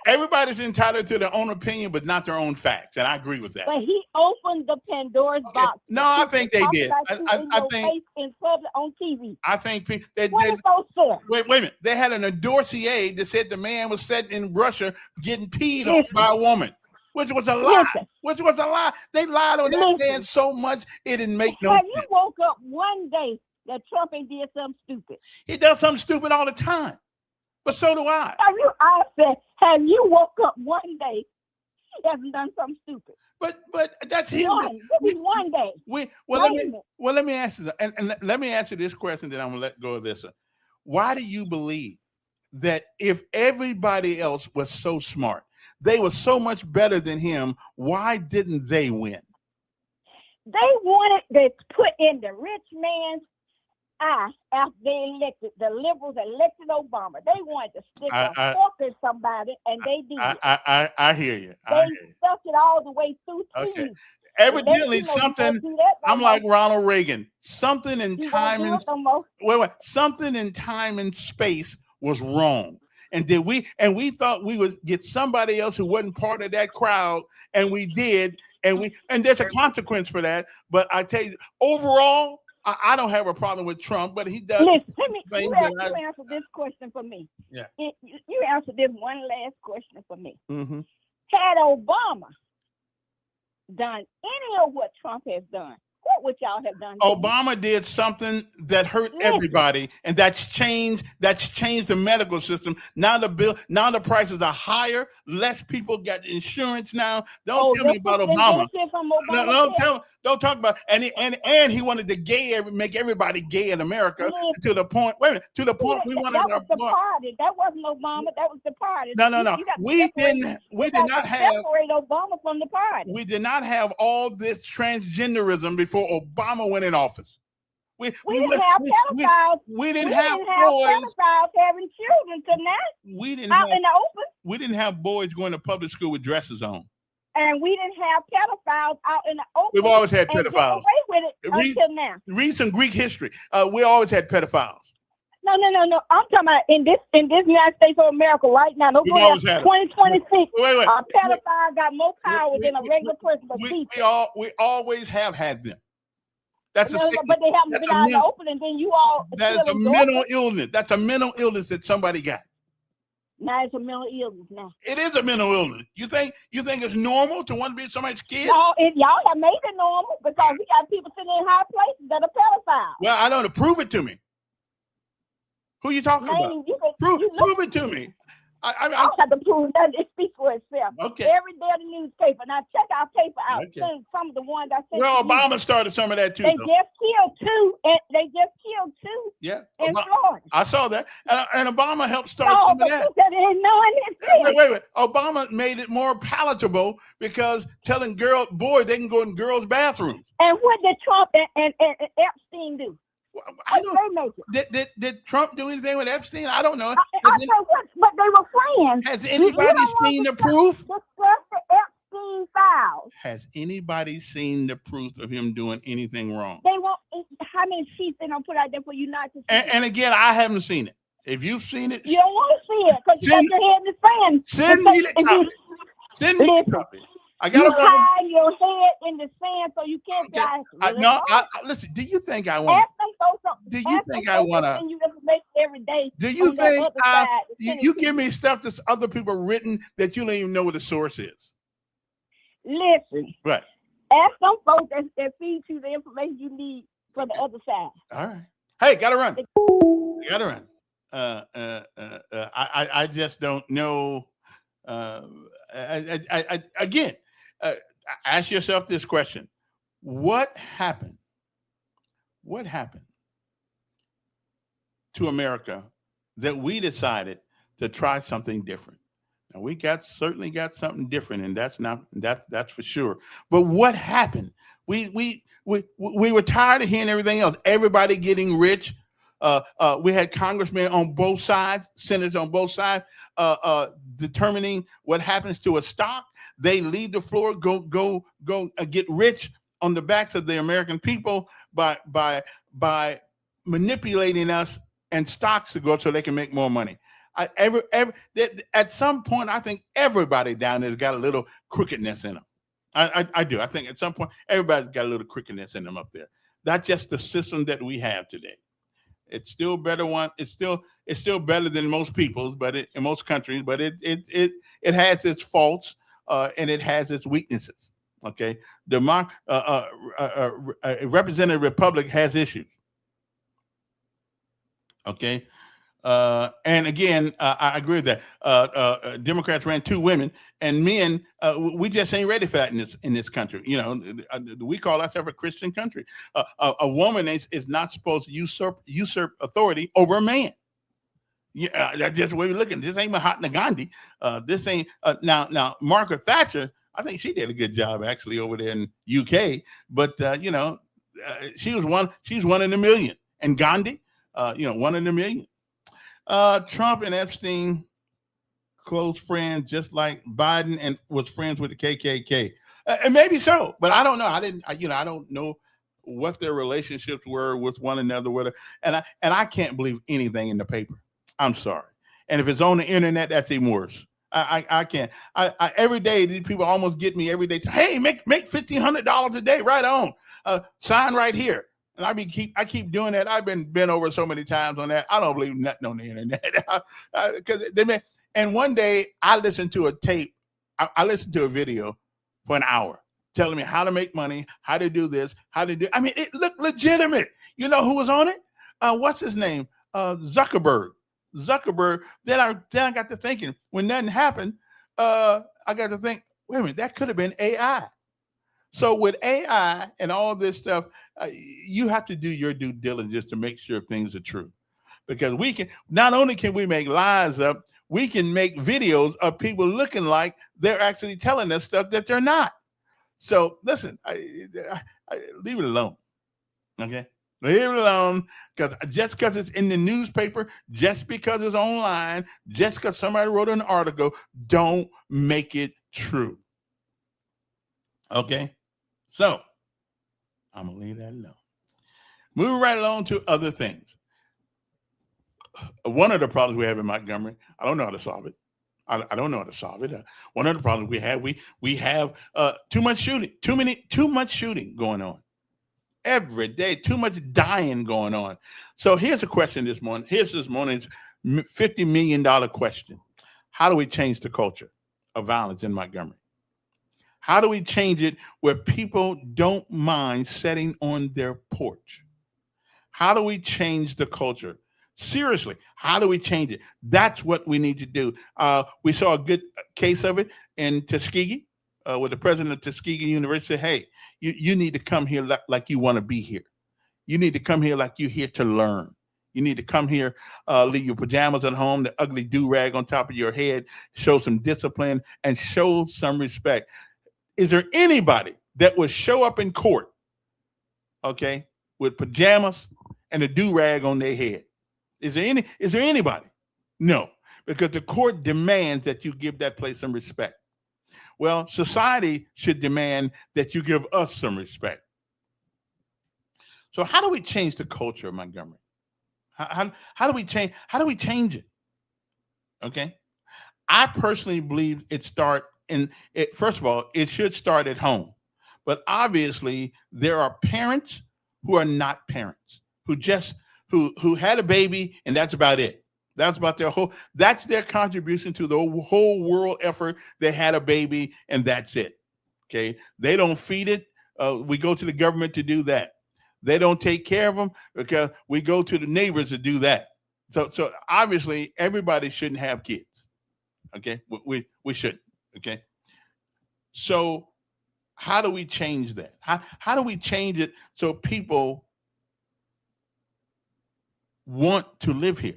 everybody's entitled to their own opinion, but not their own facts, and I agree with that. But he opened the Pandora's box. No, I think they did. I think in public on TV. I think wait a minute. They had an dossier that said the man was sitting in Russia getting peed on by a woman. Which was a lie. They lied on that man so much it didn't make no sense. You woke up one day that Trump ain't did something stupid. He does something stupid all the time. But so do I. Have you woke up one day he hasn't done something stupid? But that's him. One day. Let me answer that. And let me answer this question, then I'm gonna let go of this. Why do you believe that if everybody else was so smart, they were so much better than him, why didn't they win? They wanted to put in the rich man's eye after they elected, the liberals elected Obama. They wanted to stick a fork in somebody, and they did. I hear you. They stuck it all the way through. Okay. Evidently, something. I'm like Ronald Reagan. Something in time and something in time and space was wrong. And we thought we would get somebody else who wasn't part of that crowd, and we did, and there's a consequence for that. But I tell you, overall, I don't have a problem with Trump, but he does. Listen, you answer this question for me. Yeah. You answer this one last question for me. Mm-hmm. Had Obama done any of what Trump has done, what would y'all have done? Obama did something that hurt everybody, and that's changed the medical system. Now the prices are higher. Less people get insurance now. Don't tell me about Obama. Don't talk about. And he wanted to make everybody gay in America to the point. We wanted that was the party. That wasn't Obama. That was the party. No. We did not have separate Obama from the party. We did not have all this transgenderism before Obama went in office. We didn't have pedophiles. We didn't have boys pedophiles having children tonight. We didn't out in the open. We didn't have boys going to public school with dresses on. And we didn't have pedophiles out in the open. We've always had pedophiles. Away with it until now. Read some Greek history. We always had pedophiles. No. I'm talking about in this United States of America right now. 2026. Wait. A pedophile got more power than a regular person. We always have had them. But they haven't been out in the open, and then you all. That is a mental illness. That's a mental illness that somebody got. Now it's a mental illness. Now it is a mental illness. You think it's normal to want to be somebody's kid? No, y'all have made it normal because we got people sitting in high places that are pedophiles. Well, I don't know. Prove it to me. Who are you talking about? Prove it to me. I don't have to prove that. It speaks for itself. Okay. Every day in the newspaper. Now check our paper out. Okay. Some of the ones I said. Well, Obama started some of that too. They just killed two. Yeah. In Florida. I saw that. And Obama helped start some of that. Wait. Obama made it more palatable because telling boys they can go in girls' bathrooms. And what did Trump and Epstein do? I don't, did Trump do anything with Epstein? I don't know. But they were friends. Has anybody seen the proof? Discuss the Epstein files. Has anybody seen the proof of him doing anything wrong? They won't. How many sheets they don't put out there for you not to see? And again, I haven't seen it. If you've seen it, you don't want to see it because you got your head in the sand. Send me the copy. Send me the copy. I got to hide your head in the sand so you can't die. Listen. Do you think I want? Do you think I want to? Every day. Do you think you give me stuff that other people written that you don't even know what the source is? Listen. Right. Ask some folks that feed you the information you need for the other side. All right. Hey, gotta run. Gotta run. I just don't know. Again, ask yourself this question: What happened? What happened to America that we decided to try something different? Now we certainly got something different, and that's for sure. But what happened? We were tired of hearing everything else. Everybody getting rich. We had congressmen on both sides, senators on both sides, determining what happens to a stock. They leave the floor, go get rich on the backs of the American people by manipulating us and stocks to go up so they can make more money. At some point, I think everybody down there's got a little crookedness in them. I do. I think at some point, everybody's got a little crookedness in them up there. That's just the system that we have today. It's still better It's still better than most people's, but in most countries. But it has its faults and it has its weaknesses. Okay, a representative republic has issues. Okay, and again, I agree with that. Democrats ran 2 women, and men. We just ain't ready for that in this country. You know, we call ourselves a Christian country. A woman is not supposed to usurp authority over a man. Yeah, that's just the way we're looking. This ain't Mahatma Gandhi. This ain't now. Margaret Thatcher. I think she did a good job actually over there in UK. But she was one. She's one in a million. And Gandhi, one in a million. Trump and Epstein, close friends, just like Biden and was friends with the KKK. And maybe so, but I don't know. I don't know what their relationships were with one another. And I can't believe anything in the paper. I'm sorry. And if it's on the internet, that's even worse. I can't. I every day these people almost get me every day. Hey, make $1,500 a day. Right on. Sign right here. And I keep doing that. I've been bent over so many times on that. I don't believe nothing on the internet. And one day I listened to a tape. I listened to a video for an hour telling me how to make money, how to do this, how to do. I mean, it looked legitimate. You know who was on it? What's his name? Zuckerberg. Then I got to thinking, when nothing happened, I got to think, wait a minute, that could have been AI. So with AI and all this stuff, you have to do your due diligence to make sure things are true. Because we can, not only can we make lies up, we can make videos of people looking like they're actually telling us stuff that they're not. So listen, I leave it alone. Okay? Leave it alone, because just because it's in the newspaper, just because it's online, just because somebody wrote an article, don't make it true. Okay? So, I'm going to leave that alone. Moving right along to other things. One of the problems we have in Montgomery, I don't know how to solve it. I don't know how to solve it. One of the problems we have too much shooting going on. Every day, too much dying going on. So here's a question this morning. Here's this morning's $50 million question. How do we change the culture of violence in Montgomery? How do we change it where people don't mind sitting on their porch? How do we change the culture? Seriously, how do we change it? That's what we need to do. We saw a good case of it in Tuskegee. With the president of Tuskegee University said, hey, you need to come here like you want to be here. You need to come here like you're here to learn. You need to come here, leave your pajamas at home, the ugly do-rag on top of your head, show some discipline and show some respect. Is there anybody that would show up in court, okay, with pajamas and a do-rag on their head. Is there anybody? No, because the court demands that you give that place some respect. Well, society should demand that you give us some respect. So how do we change the culture of Montgomery? How do we change? How do we change it? Okay. I personally believe first of all, it should start at home. But obviously, there are parents who are not parents, who had a baby, and that's about it. That's about that's their contribution to the whole world effort. They had a baby, and that's it. Okay. They don't feed it. We go to the government to do that. They don't take care of them because we go to the neighbors to do that. So obviously, everybody shouldn't have kids. Okay, we shouldn't. Okay, so how do we change that? How do we change it so people want to live here?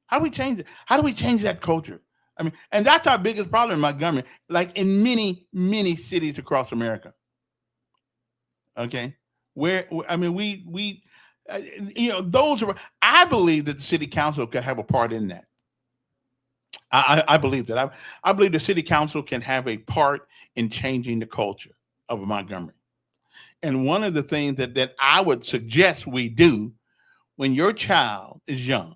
How do we change it? How do we change that culture? I mean, and that's our biggest problem in Montgomery, like in many cities across America. Okay, we I believe that the city council could have a part in that. I believe that. I believe the city council can have a part in changing the culture of Montgomery. And one of the things that I would suggest we do when your child is young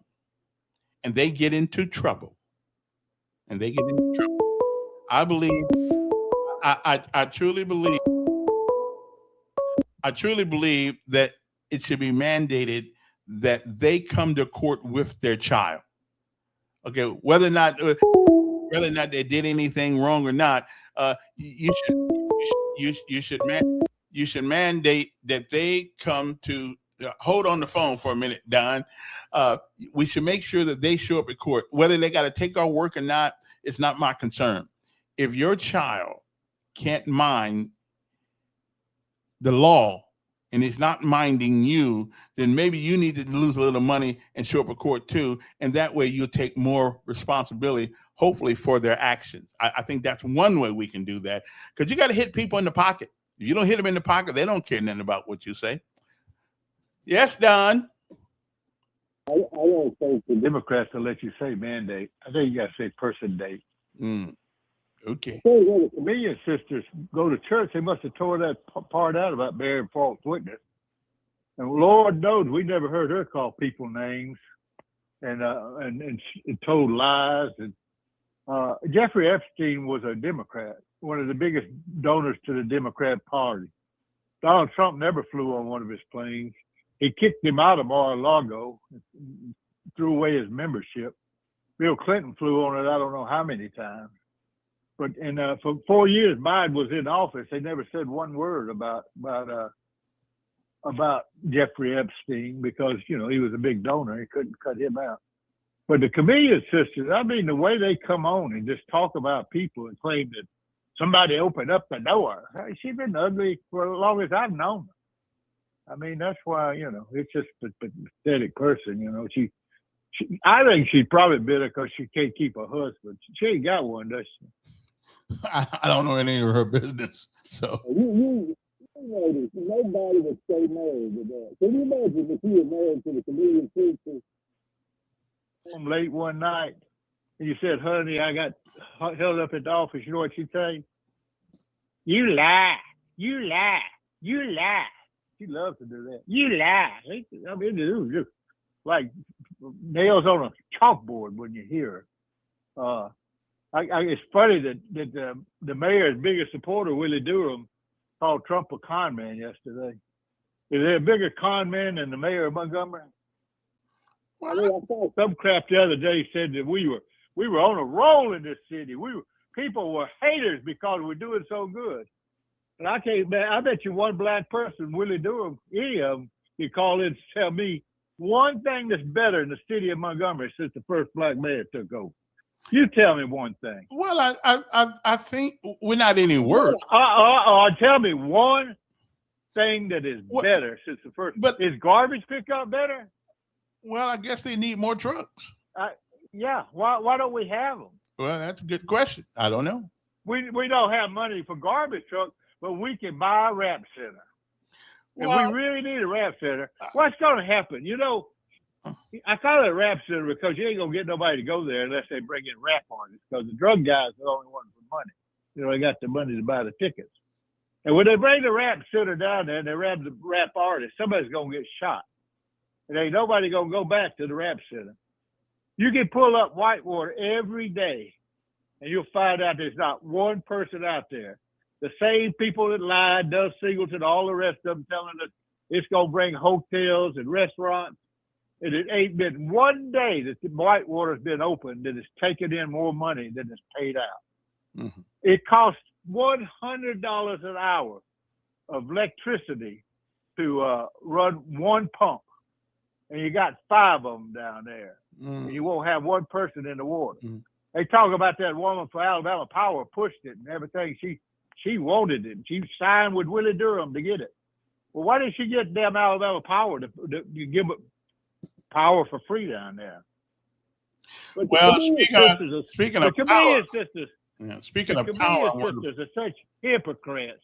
and they get into trouble, I believe, I truly believe that it should be mandated that they come to court with their child. Okay, whether or not they did anything wrong or not, you should mandate that they come to. Hold on the phone for a minute, Don. We should make sure that they show up at court. Whether they got to take our work or not, it's not my concern. If your child can't mind the law and it's not minding you, then maybe you need to lose a little money and show up at court too. And that way you'll take more responsibility, hopefully, for their actions. I think that's one way we can do that, because you got to hit people in the pocket. If you don't hit them in the pocket, they don't care nothing about what you say. Yes, Don. I don't think the Democrats will let you say mandate. I think you got to say person date. Okay. When the Chameleon sisters go to church, they must have tore that part out about bearing false witness. And Lord knows we never heard her call people names and told lies. And Jeffrey Epstein was a Democrat, one of the biggest donors to the Democrat Party. Donald Trump never flew on one of his planes. He kicked him out of Mar-a-Lago, threw away his membership. Bill Clinton flew on it I don't know how many times. But for 4 years Biden was in office, they never said one word about Jeffrey Epstein because, he was a big donor. He couldn't cut him out. But the Chameleon sisters, I mean, the way they come on and just talk about people and claim that somebody opened up the door. She's been ugly for as long as I've known her. I mean, that's why, it's just a pathetic person. She I think she's probably bitter because she can't keep a husband. She ain't got one, does she? I don't know any of her business. So you know this. Nobody would stay married to that. Can you imagine if you were married to the Chameleon sisters? Home late one night, and you said, "Honey, I got held up at the office." You know what she'd say? You lie. You lie. You lie. She loves to do that. You lie. I mean, it was just like nails on a chalkboard when you hear her. It's funny that the mayor's biggest supporter, Willie Durham, called Trump a con man yesterday. Is there a bigger con man than the mayor of Montgomery? I saw some crap the other day said that we were on a roll in this city. People were haters because we're doing so good. And I bet you one black person, Willie Durham, any of them, could call in to tell me one thing that's better in the city of Montgomery since the first black mayor took over. You tell me one thing. Well, I think we're not any worse. Tell me one thing that is better since the first. But is garbage pickup better? Well, I guess they need more trucks. Yeah. Why don't we have them? Well, that's a good question. I don't know. We don't have money for garbage trucks, but we can buy a rap center. If we really need a rap center, what's going to happen? You know, I call it a rap center because you ain't going to get nobody to go there unless they bring in rap artists, because the drug guys are the only ones with money. You know, they got the money to buy the tickets. And when they bring the rap center down there and they rap the rap artist, somebody's going to get shot. And ain't nobody going to go back to the rap center. You can pull up Whitewater every day and you'll find out there's not one person out there. The same people that lied, Doug Singleton, all the rest of them telling us it's going to bring hotels and restaurants. And it ain't been one day that the Whitewater's been open that has taken in more money than it's paid out. Mm-hmm. It costs $100 an hour of electricity to run one pump. And you got 5 of them down there. And you won't have one person in the water. They talk about that woman for Alabama Power pushed it and everything. She wanted it. She signed with Willie Durham to get it. Well, why didn't she get damn Alabama Power to give it power for free down there? But well, speaking of power, sisters, speaking of power, sisters are such hypocrites.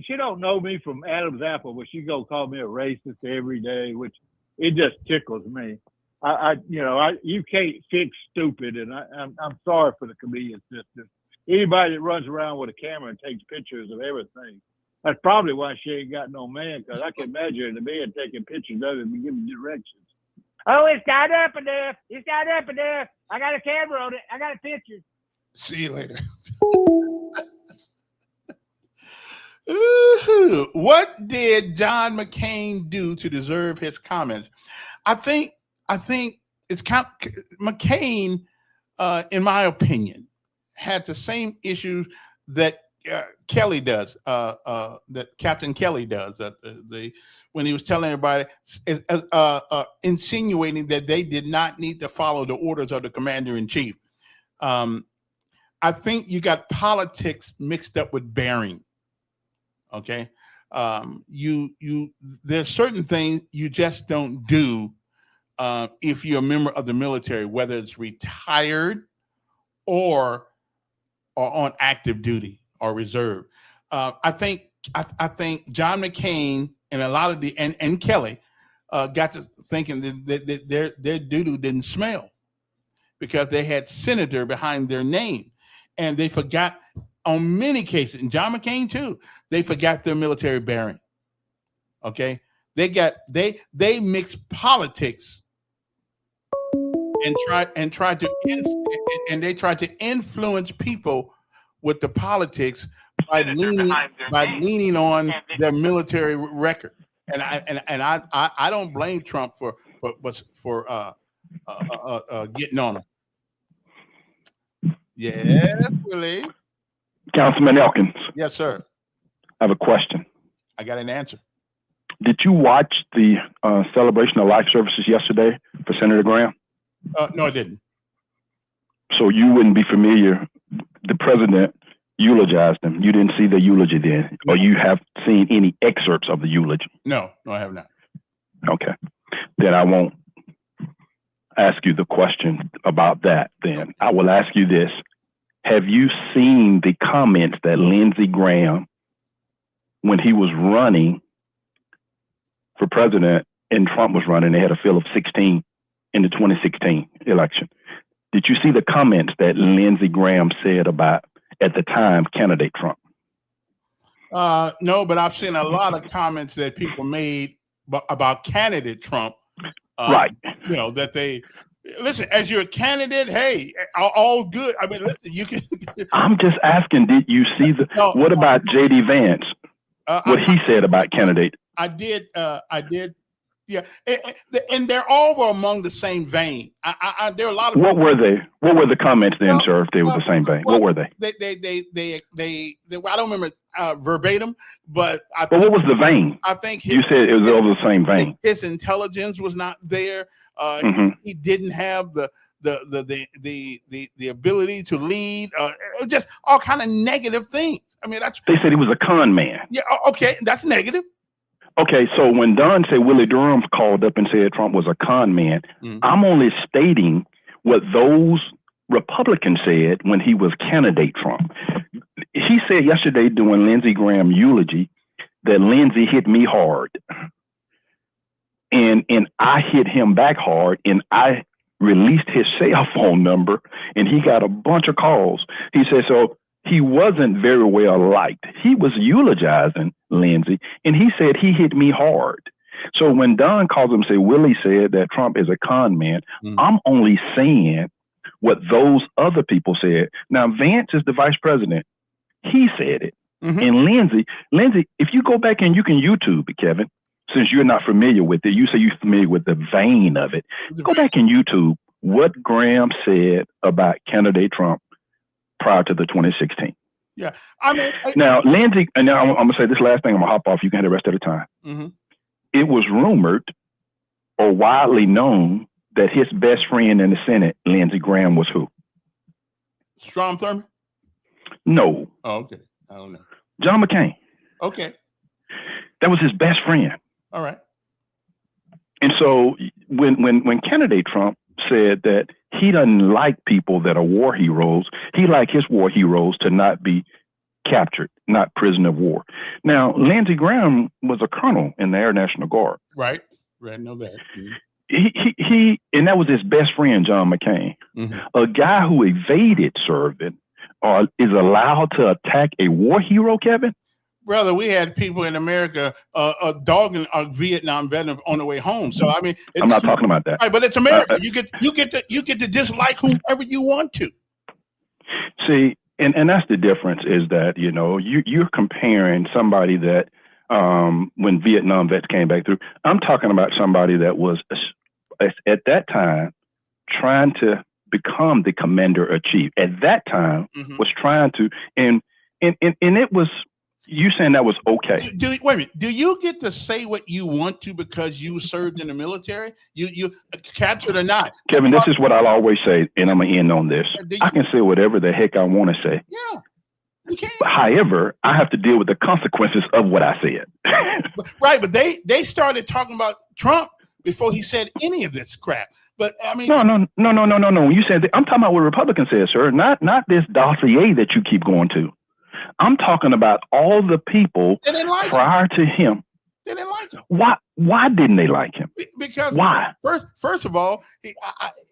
She don't know me from Adam's apple, but she gonna call me a racist every day, which it just tickles me. You can't fix stupid, and I'm sorry for the comedian sisters. Anybody that runs around with a camera and takes pictures of everything, that's probably why she ain't got no man, because I can imagine the man taking pictures of him and giving directions. Oh, it's got up in there. It's got up in there. I got a camera on it. I got a picture. See you later. Ooh, what did John McCain do to deserve his comments? I think it's McCain, in my opinion, had the same issues that Kelly does, that Captain Kelly does, when he was telling everybody, insinuating that they did not need to follow the orders of the commander-in-chief. I think you got politics mixed up with bearing. Okay, there's certain things you just don't do if you're a member of the military, whether it's retired or on active duty or reserve. I think John McCain and a lot of and Kelly got to thinking that their doo-doo didn't smell because they had senator behind their name, and they forgot on many cases, and John McCain too, they forgot their military bearing. Okay, they mixed politics and tried to influence people with the politics by leaning on their military record. And I don't blame Trump for getting on him. Yes, Willie. Councilman Elkins. Yes, sir. I have a question. I got an answer. Did you watch the celebration of life services yesterday for Senator Graham? No, I didn't. So you wouldn't be familiar. The president eulogized him. You didn't see the eulogy then, or you have seen any excerpts of the eulogy? No, I have not. Okay. Then I won't ask you the question about that then. I will ask you this. Have you seen the comments that Lindsey Graham, when he was running for president and Trump was running, they had a field of 16 in the 2016 election. Did you see the comments that Lindsey Graham said about, at the time, candidate Trump? No, but I've seen a lot of comments that people made about candidate Trump. Right. You know, that they, listen, as you're a candidate, hey, all good. I mean, listen, you can. I'm just asking, did you see what about J.D. Vance? What he said about candidate? I did. Yeah, and they're all among the same vein. There are a lot of. What were they? What were the comments then, sir? If they were the same vein, what were they? They I don't remember verbatim, but what was the vein? I think you said it was all the same vein. His intelligence was not there. He didn't have the ability to lead. Just all kind of negative things. I mean, they said he was a con man. Yeah. Okay, that's negative. Okay, so when Don said Willie Durham called up and said Trump was a con man, I'm only stating what those Republicans said when he was candidate Trump. He said yesterday during Lindsey Graham eulogy that Lindsey hit me hard. and I hit him back hard, and I released his cell phone number, and he got a bunch of calls. He said, so he wasn't very well liked. He was eulogizing Lindsey, and he said he hit me hard. So when Don calls him, say, Willie said that Trump is a con man, I'm only saying what those other people said. Now, Vance is the vice president. He said it. And Lindsey, if you go back and you can YouTube it, Kevin, since you're not familiar with it, you say you're familiar with the vein of it. Go back and YouTube what Graham said about candidate Trump prior to the 2016. Yeah. I mean, now, Lindsey, and now I'm going to say this last thing. I'm going to hop off. You can have the rest of the time. It was rumored or widely known that his best friend in the Senate, Lindsey Graham, was who? Strom Thurmond? No. Oh, okay. I don't know. John McCain. Okay. That was his best friend. All right. And so when candidate Trump said that he doesn't like people that are war heroes, he liked his war heroes to not be captured, not prisoner of war. Now, Lindsey Graham was a colonel in the Air National Guard. Right. I know that. He and that was his best friend, John McCain. A guy who evaded serving is allowed to attack a war hero, Kevin? Brother, we had people in America dogging a Vietnam veteran on the way home. So I mean, I'm not talking about that. Right, but it's America. You get to dislike whomever you want to. See, and that's the difference is that you're comparing somebody that when Vietnam vets came back through. I'm talking about somebody that was at that time trying to become the commander in chief. At that time was trying to and it was. You saying that was okay? Wait a minute. Do you get to say what you want to because you served in the military? You captured or not? Kevin, this is what I'll always say, and I'm going to end on this. I can say whatever the heck I want to say. Yeah, you can. However, I have to deal with the consequences of what I said. Right, but they started talking about Trump before he said any of this crap. But I mean, no. You said I'm talking about what Republicans said, sir. Not this dossier that you keep going to. I'm talking about all the people prior to him. They didn't like him. Why didn't they like him? Because why? First of all,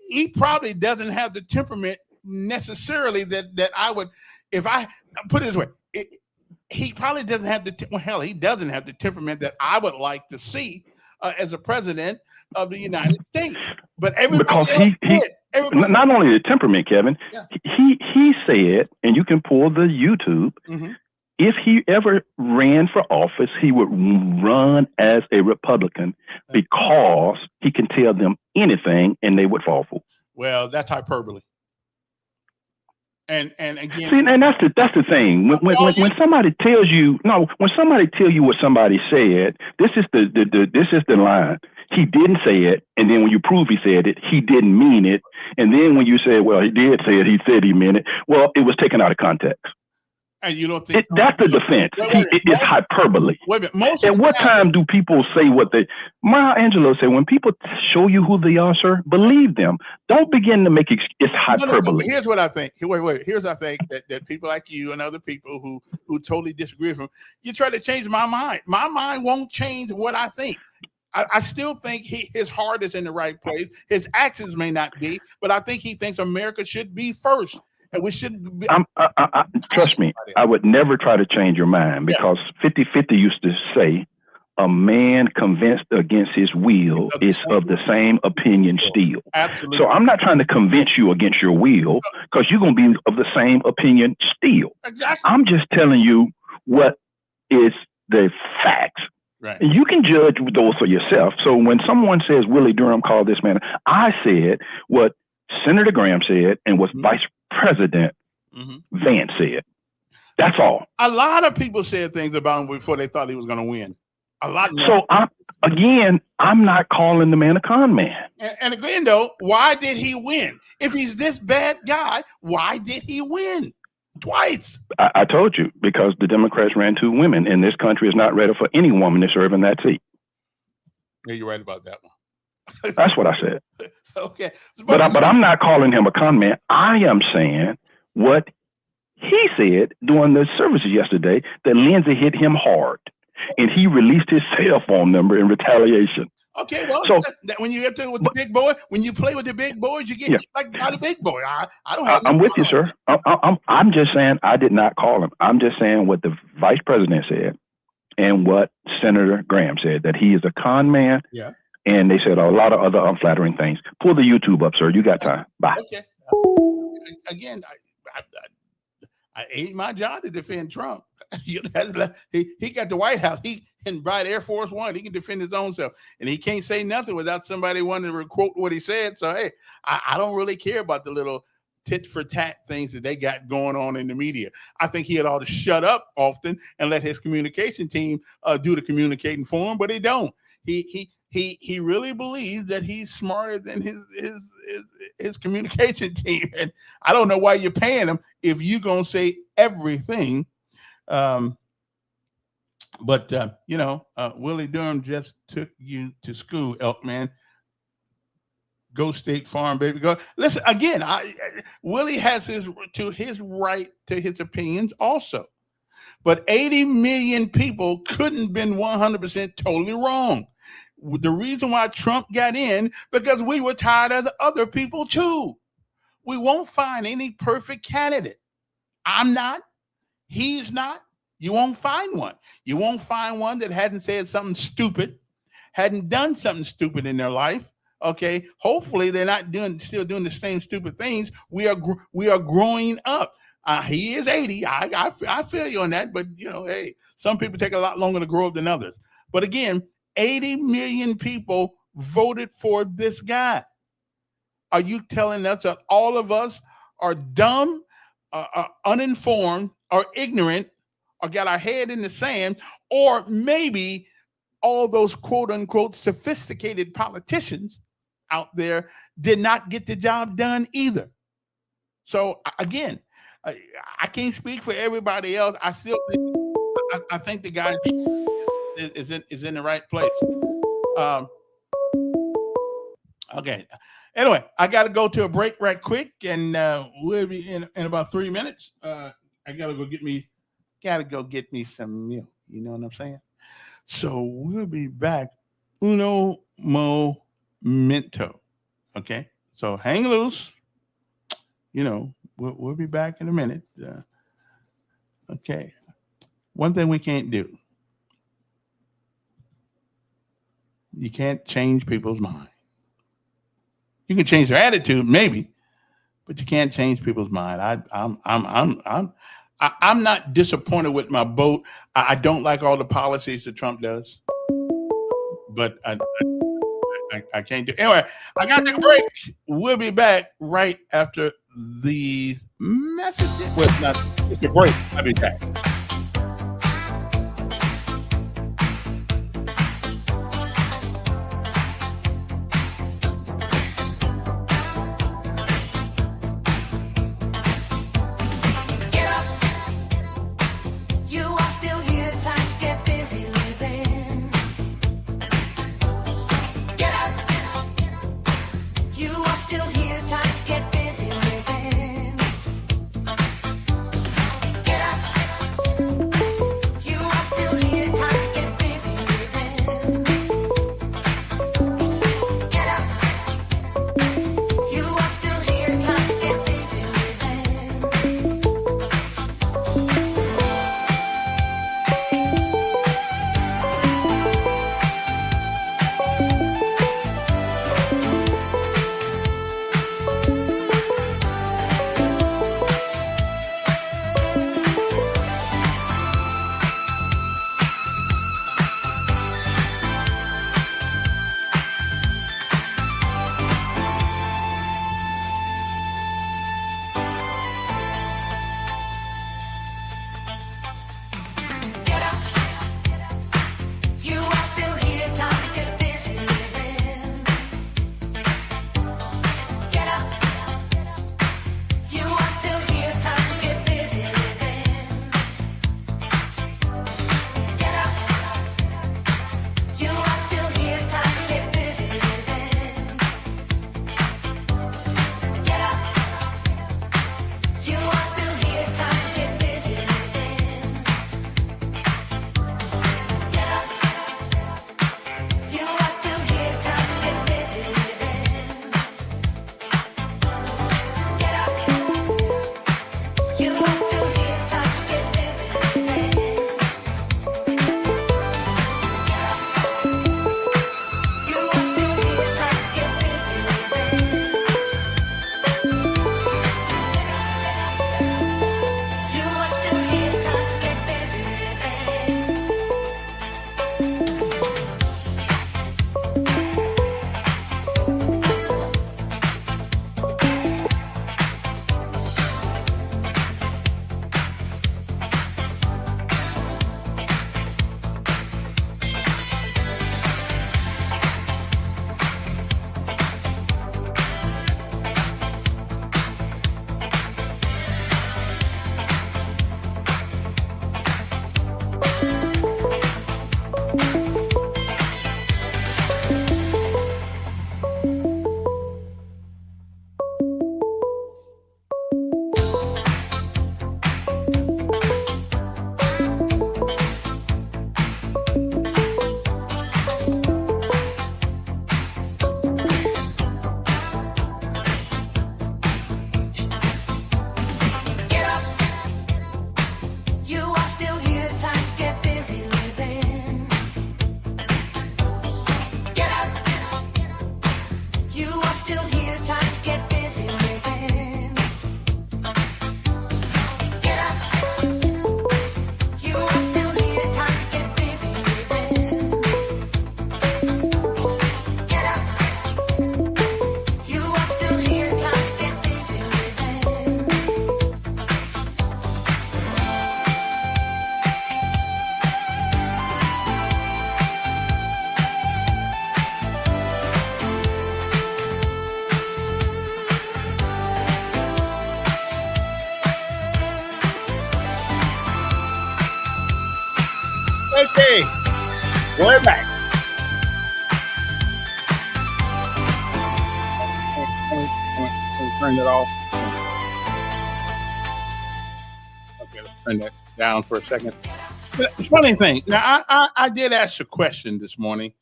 he probably doesn't have the temperament necessarily that I would. If I put it this way, he probably doesn't have he doesn't have the temperament that I would like to see as a president of the United States. But everybody else did. Not only the temperament, Kevin, he said, and you can pull the YouTube, if he ever ran for office, he would run as a Republican because he can tell them anything and they would fall for. Well, that's hyperbole. And again, see, and that's the thing. When somebody tells you when somebody tell you what somebody said, this is the line. He didn't say it, and then when you prove he said it, he didn't mean it. And then when you say, well, he did say it, he said he meant it. Well, it was taken out of context. And you don't think that's the defense? It's hyperbole. Wait a minute. At what time do people say what they? Maya Angelou said, when people show you who they are, sir, believe them. Don't begin to make it's hyperbole. No. Here's what I think. Wait. Here's what I think that people like you and other people who totally disagree with him, you try to change my mind. My mind won't change what I think. I still think his heart is in the right place. His actions may not be, but I think he thinks America should be first. And we shouldn't be. Trust me, I would never try to change your mind because 50-50 used to say a man convinced against his will is of the same opinion still. Absolutely. So I'm not trying to convince you against your will because you're going to be of the same opinion still. Exactly. I'm just telling you what is the facts. Right. And you can judge those for yourself. So when someone says Willie Durham called this man, I said what Senator Graham said and what Vice President Vance said. That's all. A lot of people said things about him before they thought he was going to win. A lot. So I'm not calling the man a con man. And again, though, why did he win? If he's this bad guy, why did he win? Twice. I told you, because the Democrats ran 2 women, and this country is not ready for any woman to serve in that seat. Yeah, you're right about that one. That's what I said. Okay. But I'm not calling him a con man. I am saying what he said during the services yesterday, that Lindsey hit him hard, and he released his cell phone number in retaliation. Okay, well, So when you get to with the big boy, when you play with the big boys, you get hit like by the big boy. I don't have. I'm with you, sir. I'm just saying I did not call him. I'm just saying what the vice president said and what Senator Graham said, that he is a con man. Yeah. And they said a lot of other unflattering things. Pull the YouTube up, sir. You got time. Bye. Okay. Again, I ain't my job to defend Trump. He got the White House. He can ride Air Force One. He can defend his own self, and he can't say nothing without somebody wanting to quote what he said. So hey, I don't really care about the little tit for tat things that they got going on in the media. I think he ought to shut up often and let his communication team do the communicating for him, but he don't. He really believes that he's smarter than his communication team, and I don't know why you're paying him if you're gonna say everything. But Willie Durham just took you to school, Elkman. Go State Farm, baby, go. Listen again. Willie has his right to his opinions also, but 80 million people couldn't have been 100% totally wrong. The reason why Trump got in, because we were tired of the other people too. We won't find any perfect candidate. I'm not. He's not. You won't find one. You won't find one that hadn't said something stupid, hadn't done something stupid in their life. Okay. Hopefully they're not still doing the same stupid things. We are growing up. He is 80. I feel you on that. But hey, some people take a lot longer to grow up than others. But again, 80 million people voted for this guy. Are you telling us that all of us are dumb, uninformed, or ignorant, or got our head in the sand, or maybe all those quote unquote sophisticated politicians out there did not get the job done either? So again, I can't speak for everybody else. I still think the guy is in the right place. Okay. Anyway, I got to go to a break right quick, and we'll be in about 3 minutes. I got to go get me some milk. You know what I'm saying? So we'll be back. Uno momento. Okay. So hang loose. We'll be back in a minute. Okay. One thing we can't do. You can't change people's mind. You can change their attitude, maybe, but you can't change people's mind. I'm not disappointed with my vote. I don't like all the policies that Trump does, but I can't do. Anyway, I got to take a break. We'll be back right after these messages. Well, it's a break. I'll be back. turn it off. Okay, let's turn that down for a second. But funny thing. Now, I did ask a question this morning,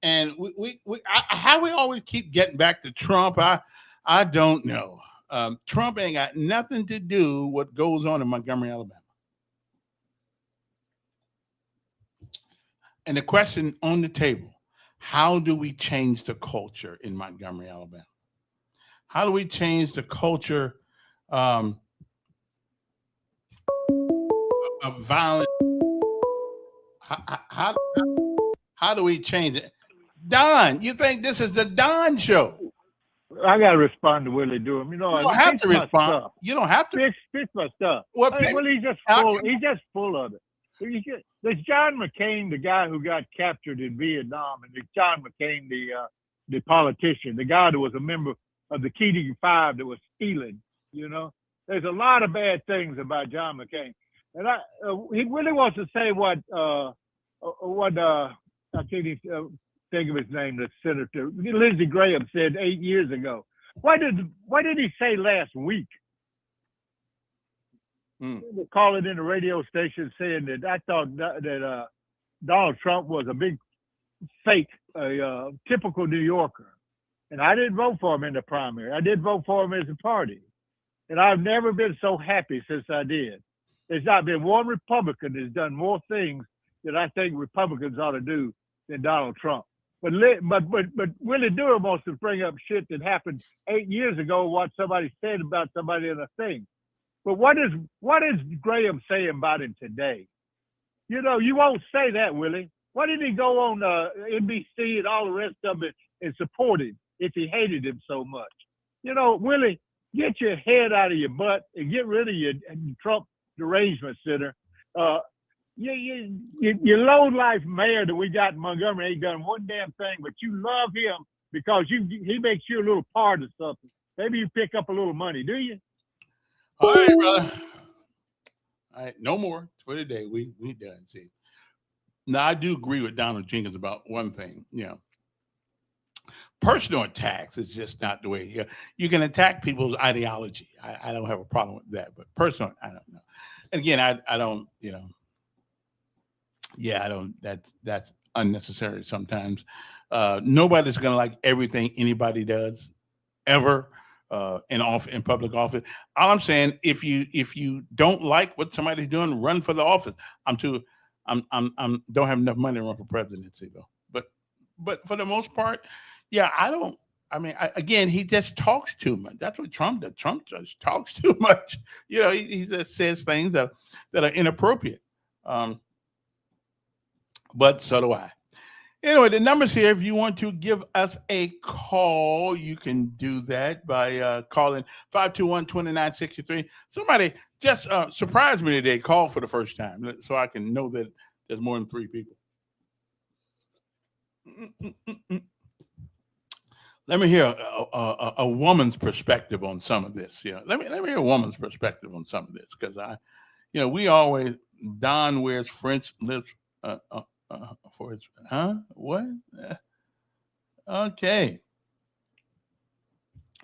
and how we always keep getting back to Trump, I don't know. Trump ain't got nothing to do with what goes on in Montgomery, Alabama. And the question on the table, how do we change the culture in Montgomery, Alabama? How do we change the culture of violence? How do we change it? Don, you think this is the Don show? I got to respond to Willie Durham. You know, you don't have to respond. You don't have to. Fix my stuff. Well, Willie's just full of it. There's John McCain, the guy who got captured in Vietnam, and there's John McCain, the politician, the guy that was a member of the Keating Five that was stealing. You know, there's a lot of bad things about John McCain, and he really wants to say what I can't even think of his name, the senator Lindsey Graham said 8 years ago. Why did he say last week? Calling in the radio station saying that I thought that Donald Trump was a big fake, typical New Yorker. And I didn't vote for him in the primary. I did vote for him as a party. And I've never been so happy since I did. There's not been one Republican that's done more things that I think Republicans ought to do than Donald Trump. But Willie Durham wants to bring up shit that happened 8 years ago, what somebody said about somebody in a thing. But what is Graham saying about him today? You know, you won't say that, Willie. Why did he go on NBC and all the rest of it and support him if he hated him so much? You know, Willie, get your head out of your butt and get rid of your Trump derangement center. Your low-life mayor that we got in Montgomery ain't done one damn thing, but you love him because he makes you a little part of something. Maybe you pick up a little money, do you? All right, brother. All right, no more for today. We done. See, now I do agree with Donald Jenkins about one thing. You know, personal attacks is just not the way. You can attack people's ideology. I don't have a problem with that, but personal, I don't know. And again, I don't. You know, yeah, I don't. That's unnecessary sometimes. Nobody's gonna like everything anybody does ever. In public office. All I'm saying, if you don't like what somebody's doing, run for the office. I'm don't have enough money to run for presidency though. But for the most part, yeah, I don't. I mean, again, he just talks too much. That's what Trump does. Trump just talks too much. You know, he just says things that are inappropriate. But so do I. Anyway, the number's here. If you want to give us a call, you can do that by calling 521-2963. Somebody just surprised me today, called for the first time, so I can know that there's more than 3 people. Let me hear a woman's perspective on some of this. Yeah, let me hear a woman's perspective on some of this, because we always, Don wears French lips. For his, what? Okay.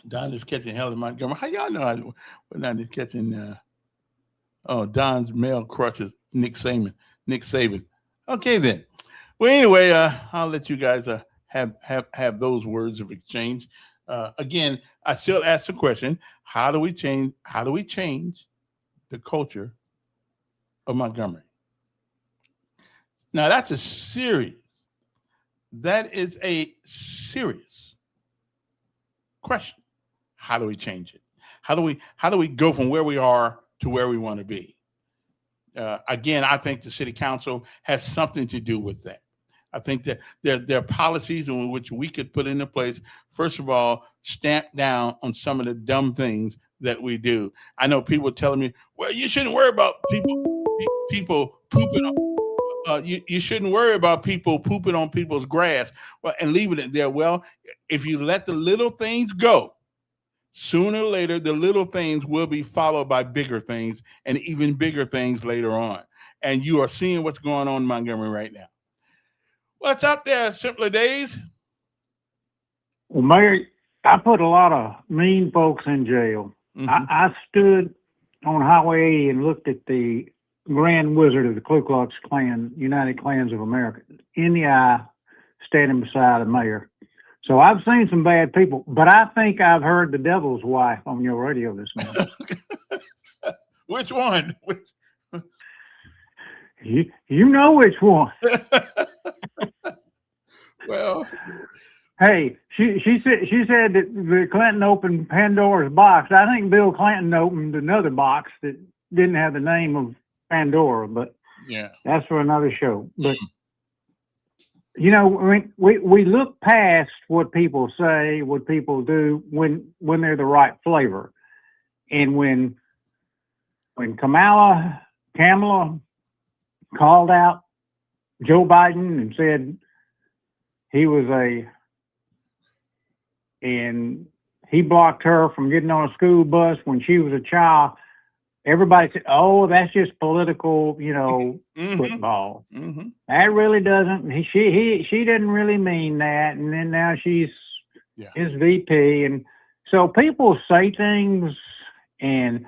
Don is catching hell in Montgomery. How y'all know we're not just catching? Don's male crushes Nick Saban. Okay then. Well, anyway, I'll let you guys have those words of exchange. Again, I still ask the question: How do we change the culture of Montgomery? Now that is a serious question. How do we change it? How do we go from where we are to where we want to be? Again, I think the city council has something to do with that. I think that there are policies in which we could put into place. First of all, stamp down on some of the dumb things that we do. I know people telling me, well, you shouldn't worry about people pooping on. You shouldn't worry about people pooping on people's grass and leaving it there. Well, if you let the little things go, sooner or later, the little things will be followed by bigger things and even bigger things later on. And you are seeing what's going on in Montgomery right now. What's up there, Simpler Days? Well, Mayor, I put a lot of mean folks in jail. Mm-hmm. I stood on Highway 80 and looked at the Grand Wizard of the Ku Klux Klan, United Klans of America, in the eye, standing beside the mayor. So I've seen some bad people, but I think I've heard the devil's wife on your radio this morning. Which one? You know which one. Well, hey, she said that the Clinton opened Pandora's box. I think Bill Clinton opened another box that didn't have the name of Pandora, but yeah, that's for another show. But you know, we look past what people say, what people do when they're the right flavor, and when Kamala called out Joe Biden and said and he blocked her from getting on a school bus when she was a child. Everybody said, "Oh, that's just political, football." Mm-hmm. That really doesn't. She didn't really mean that. And then now she's his VP, and so people say things, and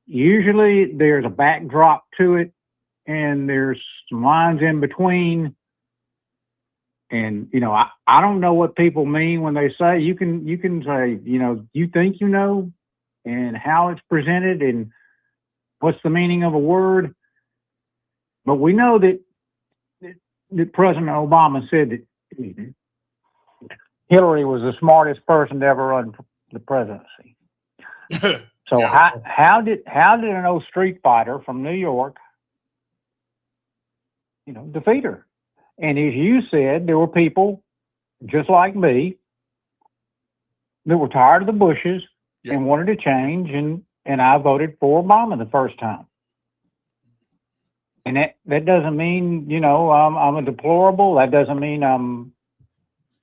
usually there's a backdrop to it, and there's some lines in between. And I don't know what people mean when they say. You can say, you think and how it's presented and what's the meaning of a word. But we know that President Obama said that Hillary was the smartest person to ever run the presidency. So how did an old street fighter from New York, defeat her? And as you said, there were people just like me that were tired of the Bushes and wanted to change, and I voted for Obama the first time. And that doesn't mean, I'm a deplorable. That doesn't mean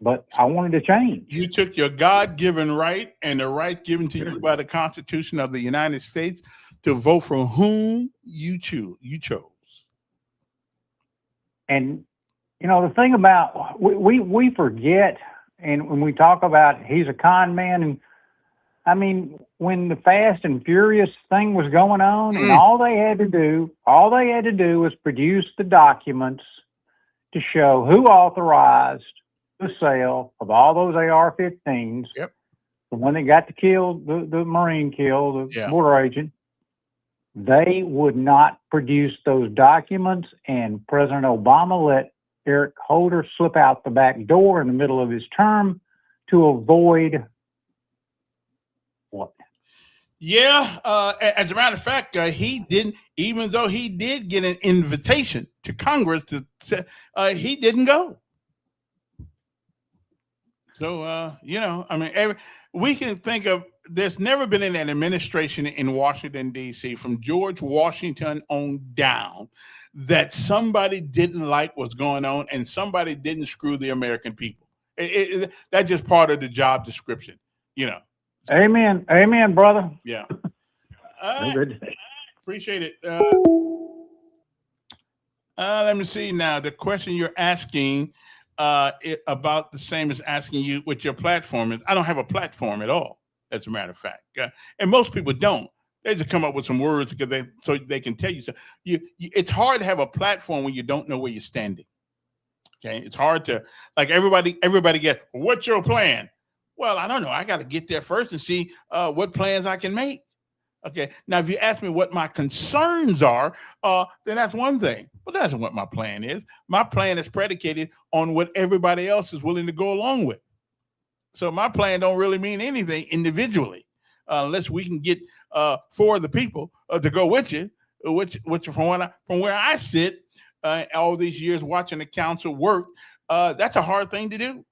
but I wanted to change. You took your God-given right and the right given to you by the Constitution of the United States to vote for whom you chose. And the thing about we forget, and when we talk about he's a con man, and I mean, when the Fast and Furious thing was going on, and all they had to do was produce the documents to show who authorized the sale of all those AR-15s. Yep. The one that got to kill the Marine kill, the border agent. They would not produce those documents, and President Obama let Eric Holder slip out the back door in the middle of his term to avoid what? Yeah, as a matter of fact, he didn't, even though he did get an invitation to Congress to say, he didn't go. So, we can think of, there's never been an administration in Washington, D.C., from George Washington on down, that somebody didn't like what's going on and somebody didn't screw the American people. That's just part of the job description, Amen. Amen, brother. Yeah. All right. Appreciate it. Let me see now. The question you're asking about the same as asking you what your platform is. I don't have a platform at all, as a matter of fact. And most people don't. They just come up with some words so they can tell you. So it's hard to have a platform when you don't know where you're standing. Okay, it's hard to, like, everybody gets, what's your plan? Well, I don't know. I got to get there first and see what plans I can make. Okay. Now, if you ask me what my concerns are, then that's one thing. But that's what my plan is. My plan is predicated on what everybody else is willing to go along with. So my plan don't really mean anything individually, unless we can get 4 of the people to go with you, which from where I sit, all these years watching the council work, that's a hard thing to do.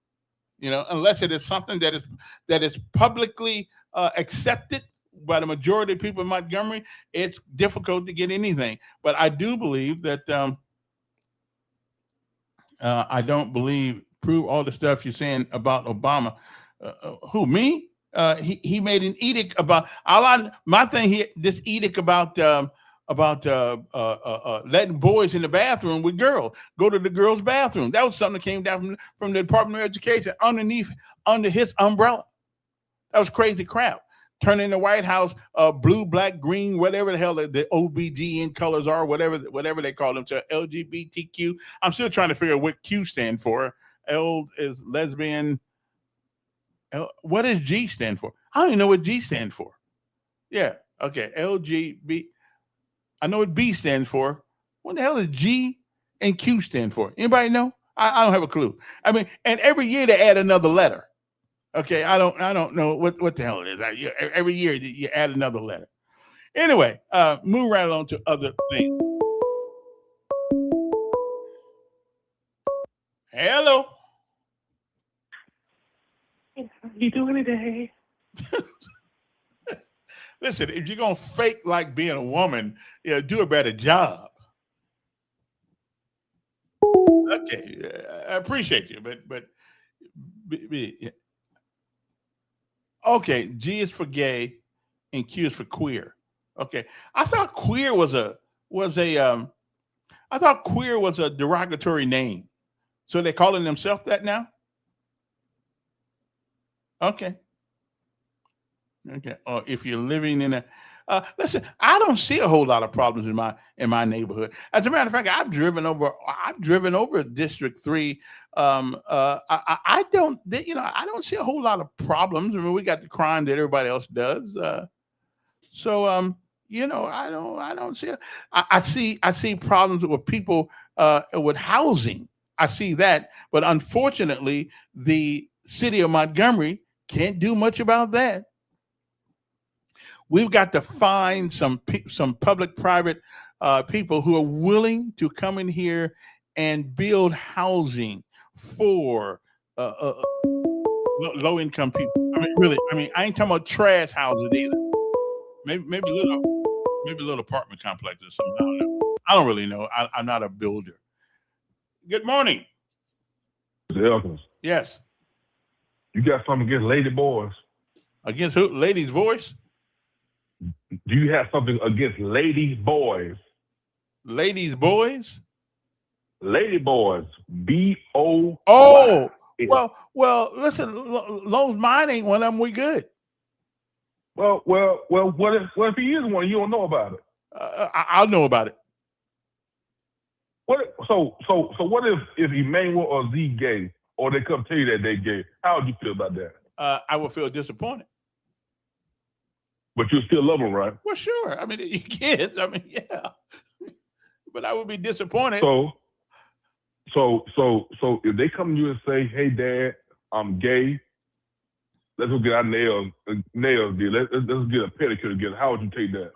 Unless it is something that is publicly accepted by the majority of people in Montgomery, it's difficult to get anything. But I do believe that I don't prove all the stuff you're saying about Obama. Who, me? He made an edict about this edict about letting boys in the bathroom with girls, go to the girls' bathroom. That was something that came down from the Department of Education under his umbrella. That was crazy crap. Turning the White House blue, black, green, whatever the hell the OBGN colors are, whatever they call them, to LGBTQ. I'm still trying to figure out what Q stand for. L is lesbian. What does G stand for? I don't even know what G stands for. Yeah, okay, LGB. I know what B stands for. What the hell does G and Q stand for? Anybody know? I don't have a clue. I mean, and every year they add another letter. Okay, I don't know what the hell it is. Every year you add another letter. Anyway, move right along to other things. Hello. How you doing today? Listen, if you're gonna fake like being a woman, do a better job. Okay, I appreciate you, but okay, G is for gay, and Q is for queer. Okay, I thought queer was a derogatory name. So they're calling themselves that now? Okay. Or if you're living in listen, I don't see a whole lot of problems in my neighborhood. As a matter of fact, I've driven over District 3. I don't see a whole lot of problems. I mean, we got the crime that everybody else does. I don't see. I see problems with people with housing. I see that, but unfortunately, the city of Montgomery can't do much about that. We've got to find some public-private people who are willing to come in here and build housing for low-income people. I mean, really. I mean, I ain't talking about trash houses either. Maybe little apartment complexes or something. I don't know. I don't really know. I'm not a builder. Good morning. Mr. Elkins. Yes. You got something against lady boys? Against who? Ladies' voice? Do you have something against lady boys? Ladies' boys? Lady boys. B-O-Y. Oh, well. Listen, long as mine ain't one of them, we good. Well. What if he is one? You don't know about it. I'll know about it. So what if Emmanuel or Z gay, or they come tell you that they gay? How would you feel about that? I would feel disappointed. But you still love them, right? Well, sure. I mean, you kids. I mean, yeah. But I would be disappointed. So if they come to you and say, "Hey, Dad, I'm gay. Let's go get our nails did. Let's get a pedicure together." How would you take that?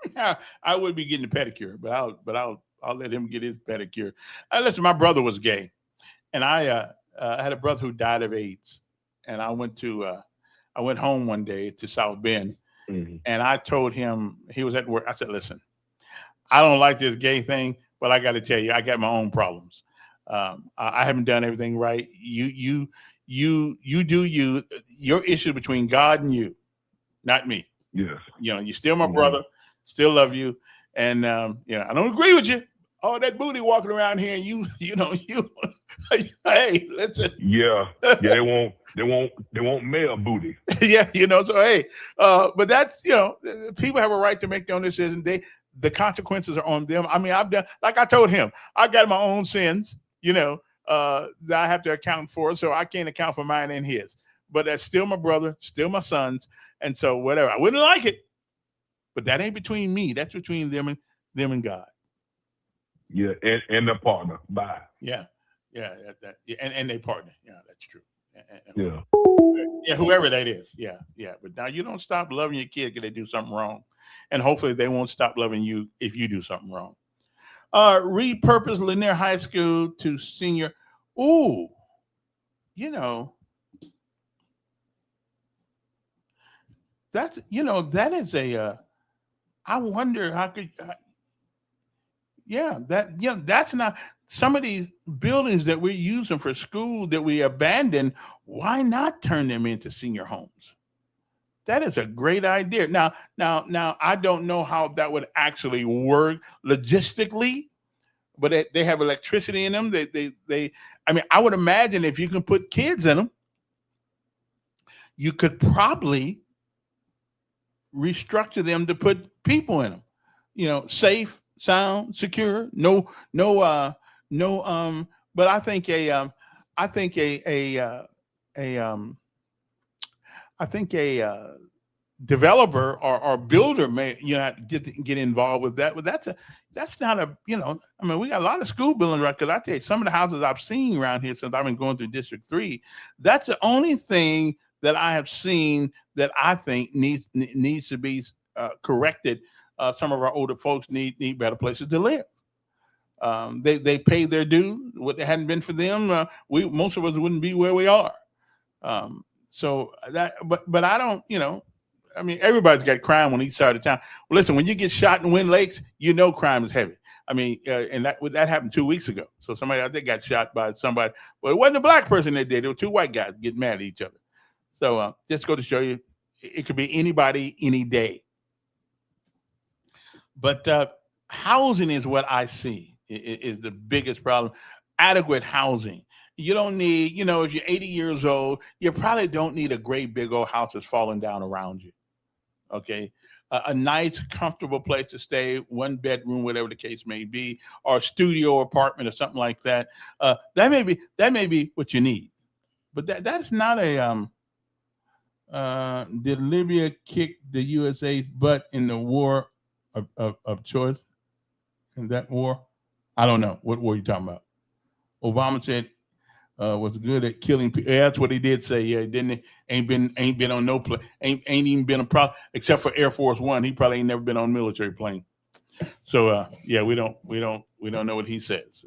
I would be getting a pedicure, but I'll let him get his pedicure. Listen, my brother was gay, and I had a brother who died of AIDS, and I went home one day to South Bend. Mm-hmm. And I told him, he was at work. I said, "Listen, I don't like this gay thing, but I got to tell you, I got my own problems. I haven't done everything right. You do you. Your issue between God and you, not me. Yes. You're still my brother. Still love you. And I don't agree with you. All that booty walking around here, and you hey, listen. Yeah, they won't male booty. Yeah, so hey, but that's, people have a right to make their own decision. The consequences are on them. I mean, I've done, like I told him, I got my own sins, that I have to account for, so I can't account for mine and his. But that's still my brother, still my sons, and so whatever. I wouldn't like it, but that ain't between me. That's between them and God. Yeah, and their partner. Bye. Yeah, and their partner. Yeah, that's true. Yeah, whoever that is. Yeah. But now you don't stop loving your kid because they do something wrong, and hopefully they won't stop loving you if you do something wrong. Repurpose Lanier High School to senior. Ooh, that is a. I wonder how could. That's not some of these buildings that we're using for school that we abandoned. Why not turn them into senior homes? That is a great idea. Now, I don't know how that would actually work logistically, but they have electricity in them. I would imagine if you can put kids in them, you could probably restructure them to put people in them. Safe, sound, secure. No. But I think I think a I think a developer or builder may get involved with that, but that's not a I mean, we got a lot of school building right, because I tell you, some of the houses I've seen around here since I've been going through District 3, that's the only thing that I have seen that I think needs to be corrected. Some of our older folks need better places to live. They pay their due. What it hadn't been for them, most of us wouldn't be where we are. So that, but I don't, I mean, everybody's got crime on each side of town. Well, listen, when you get shot in Wind Lakes, crime is heavy. I mean, and that happened 2 weeks ago. So somebody out there got shot by somebody. Well, it wasn't a black person that did. It were two white guys getting mad at each other. So just go to show you, it could be anybody, any day. But housing is what I see is the biggest problem. Adequate housing. You don't need, if you're 80 years old, you probably don't need a great big old house that's falling down around you. Okay. A nice, comfortable place to stay, one bedroom, whatever the case may be, or a studio apartment or something like that. That may be what you need. But that's not a did Libya kick the USA's butt in the war of choice? In that war? I don't know. What war are you talking about? Obama said was good at killing people. Yeah, that's what he did say. Yeah, didn't he? Ain't been on no plane. Ain't even been a problem except for Air Force One. He probably ain't never been on a military plane. So yeah, we don't know what he says.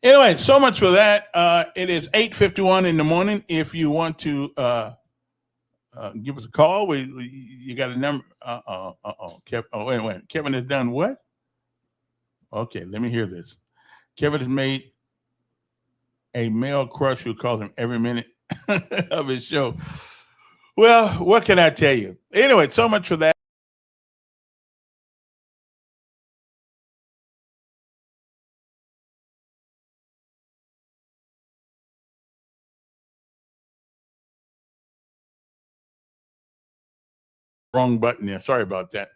Anyway, so much for that. It is 8:51 in the morning. If you want to give us a call, you got a number. Kevin. Oh, wait. Kevin has done what? Okay, let me hear this. Kevin has made a male crush who calls him every minute of his show. Well, what can I tell you? Anyway, so much for that. Wrong button there. Sorry about that.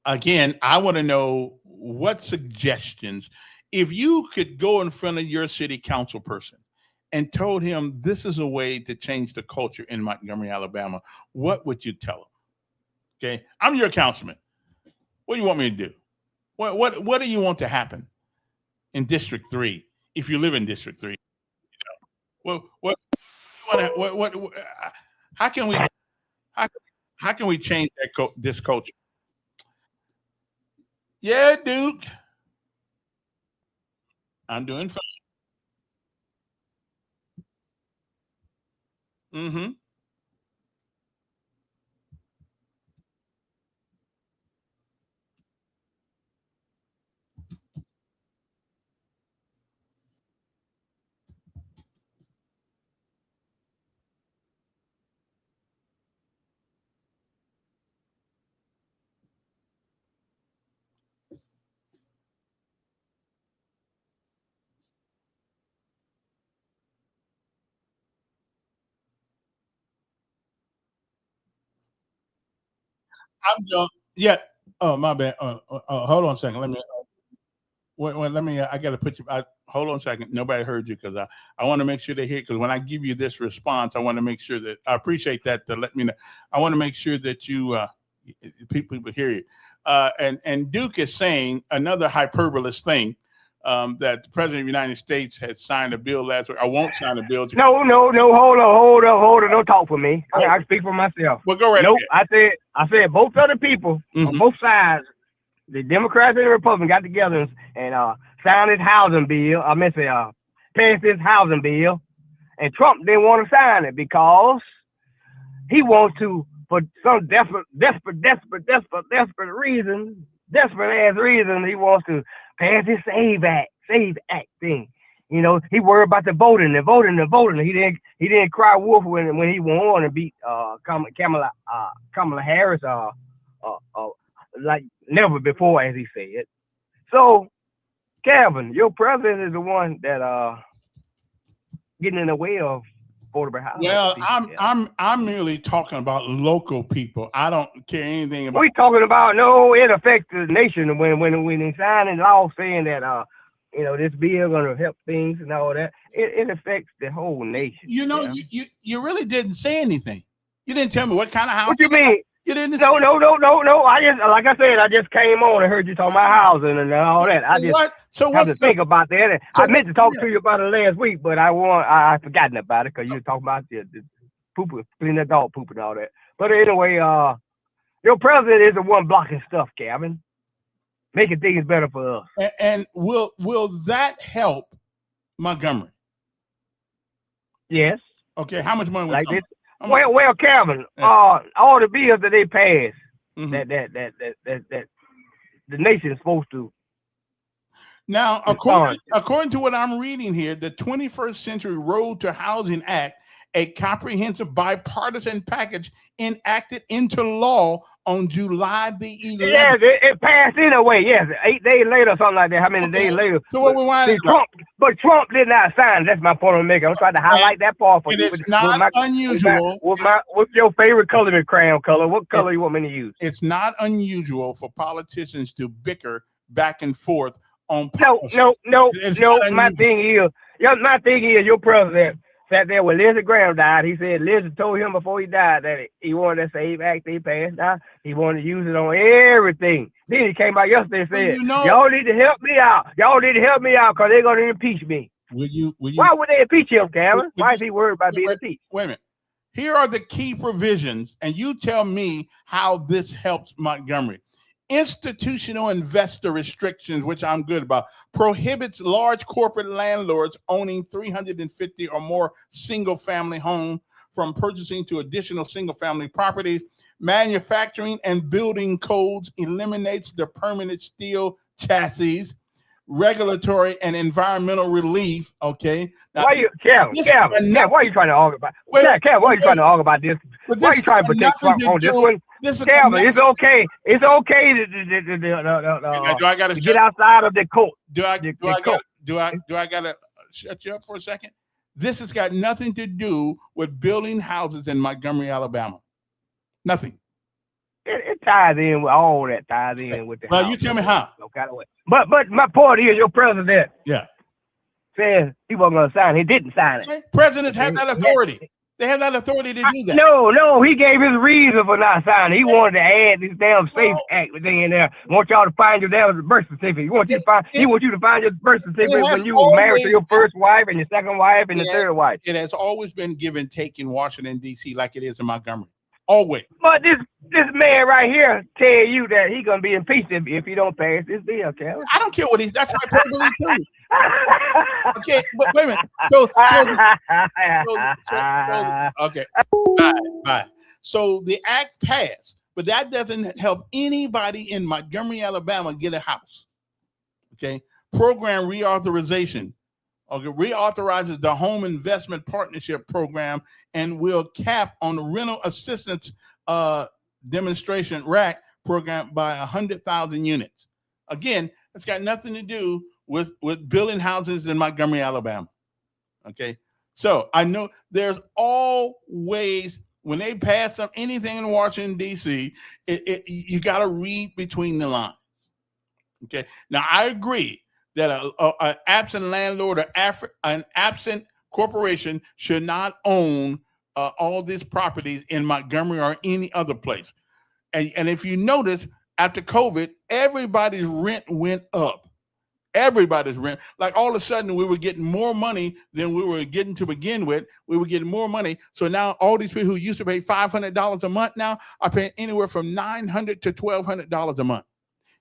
Again, I want to know what suggestions, if you could go in front of your city council person and told him this is a way to change the culture in Montgomery, Alabama, what would you tell him? Okay, I'm your councilman. What do you want me to do? What do you want to happen in District 3 if you live in District 3? What how can we change this culture? Yeah, Duke. I'm doing fine. Mm-hmm. I'm doing. Yeah. Oh, my bad. Hold on a second. Let me. Wait, let me. I got to put you. Hold on a second. Nobody heard you because I want to make sure they hear. Because when I give you this response, I want to make sure that I appreciate that. To let me know. I want to make sure that you people hear you. And Duke is saying another hyperbolous thing. That the president of the United States had signed a bill last week. I won't sign a bill. No. Hold on. Don't talk for me. I speak for myself. Well, go right Nope. ahead. I said both other people on both sides, the Democrats and the Republicans, got together and signed this housing bill. Passed this housing bill, and Trump didn't want to sign it because he wants to, for some desperate reason, desperate ass reason, he wants to pass this SAVE Act thing. He worried about the voting. He didn't cry wolf when he won and beat Kamala Harris like never before, as he said. So, Kevin, your president is the one that getting in the way of affordable housing. Well, I'm merely talking about local people. I don't care anything about. We talking about it affects the nation when they sign in law saying that this bill gonna help things and all that. It affects the whole nation. You really didn't say anything. You didn't tell me what kind of house. What you mean? You didn't. No. Like I said, I just came on and heard you talking about housing and all that. I just have to think about that. And I meant to talk to you about it last week, but I forgotten about it because you were talking about the poop, clean the dog poop and all that. But anyway, your president is the one blocking stuff, Kevin, making things better for us. And will that help Montgomery? Yes. Okay. How much money? Like this. Well, Kevin, all the bills that they passed, that the nation is supposed to. Now, according to what I'm reading here, the 21st Century Road to Housing Act, a comprehensive bipartisan package enacted into law on July the 11th. Yes, it passed anyway. Yes, 8 days later, something like that. How many days later? So what we want? Trump did not sign. That's my point I'm making. I'm trying to highlight that part for you. It's not unusual. What's your favorite color in crayon color? What color you want me to use? It's not unusual for politicians to bicker back and forth on policy. No. My thing is, your president sat there when Lindsey Graham died. He said Lindsey told him before he died that he wanted that SAVE Act they passed. Now he wanted to use it on everything. Then he came out yesterday and said, "Y'all need to help me out. Y'all need to help me out because they're going to impeach me." Will you? Why would they impeach him, Kevin? Why is he worried about being impeached? Wait a minute. Here are the key provisions, and you tell me how this helps Montgomery. Institutional investor restrictions, which I'm good about, prohibits large corporate landlords owning 350 or more single-family homes from purchasing to additional single-family properties. Manufacturing and building codes eliminates the permanent steel chassis. Regulatory and environmental relief. Okay. Now, why are you trying to argue about? Kevin, why are you trying to argue about this? Why are you trying to protect Trump on this one? Kevin, it's okay. It's okay to get outside of the court. Do I gotta shut you up for a second? This has got nothing to do with building houses in Montgomery, Alabama. Nothing. It ties in with all that. Ties in with the. Well, you tell me how. No kind of way. But my point is, your president. Yeah. Said he wasn't going to sign. He didn't sign it. Presidents have that authority. They have that authority to do that. No, he gave his reason for not signing. He wanted to add this damn SAFE Act thing in there. Want y'all to find your damn birth certificate. He wants you to find your birth certificate when you were married to your first wife and your second wife and your third wife. It has always been give and take in Washington, D.C. like it is in Montgomery. Always. But this man right here tell you that he gonna be impeached if he don't pass this bill, Kevin. I don't care what that's hyperbole too. Okay, but wait a minute. Okay. Bye. So the act passed, but that doesn't help anybody in Montgomery, Alabama get a house. Okay. Program reauthorization. Okay, reauthorizes the Home Investment Partnership Program and will cap on the rental assistance demonstration RAC program by 100,000 units. Again, it's got nothing to do with building houses in Montgomery, Alabama. Okay, so I know there's always, when they pass up anything in Washington, D.C., you got to read between the lines. Okay, now I agree that an absent landlord or an absent corporation should not own all these properties in Montgomery or any other place. And if you notice, after COVID, everybody's rent went up. Everybody's rent. Like all of a sudden, we were getting more money than we were getting to begin with. We were getting more money. So now all these people who used to pay $500 a month now are paying anywhere from $900 to $1,200 a month.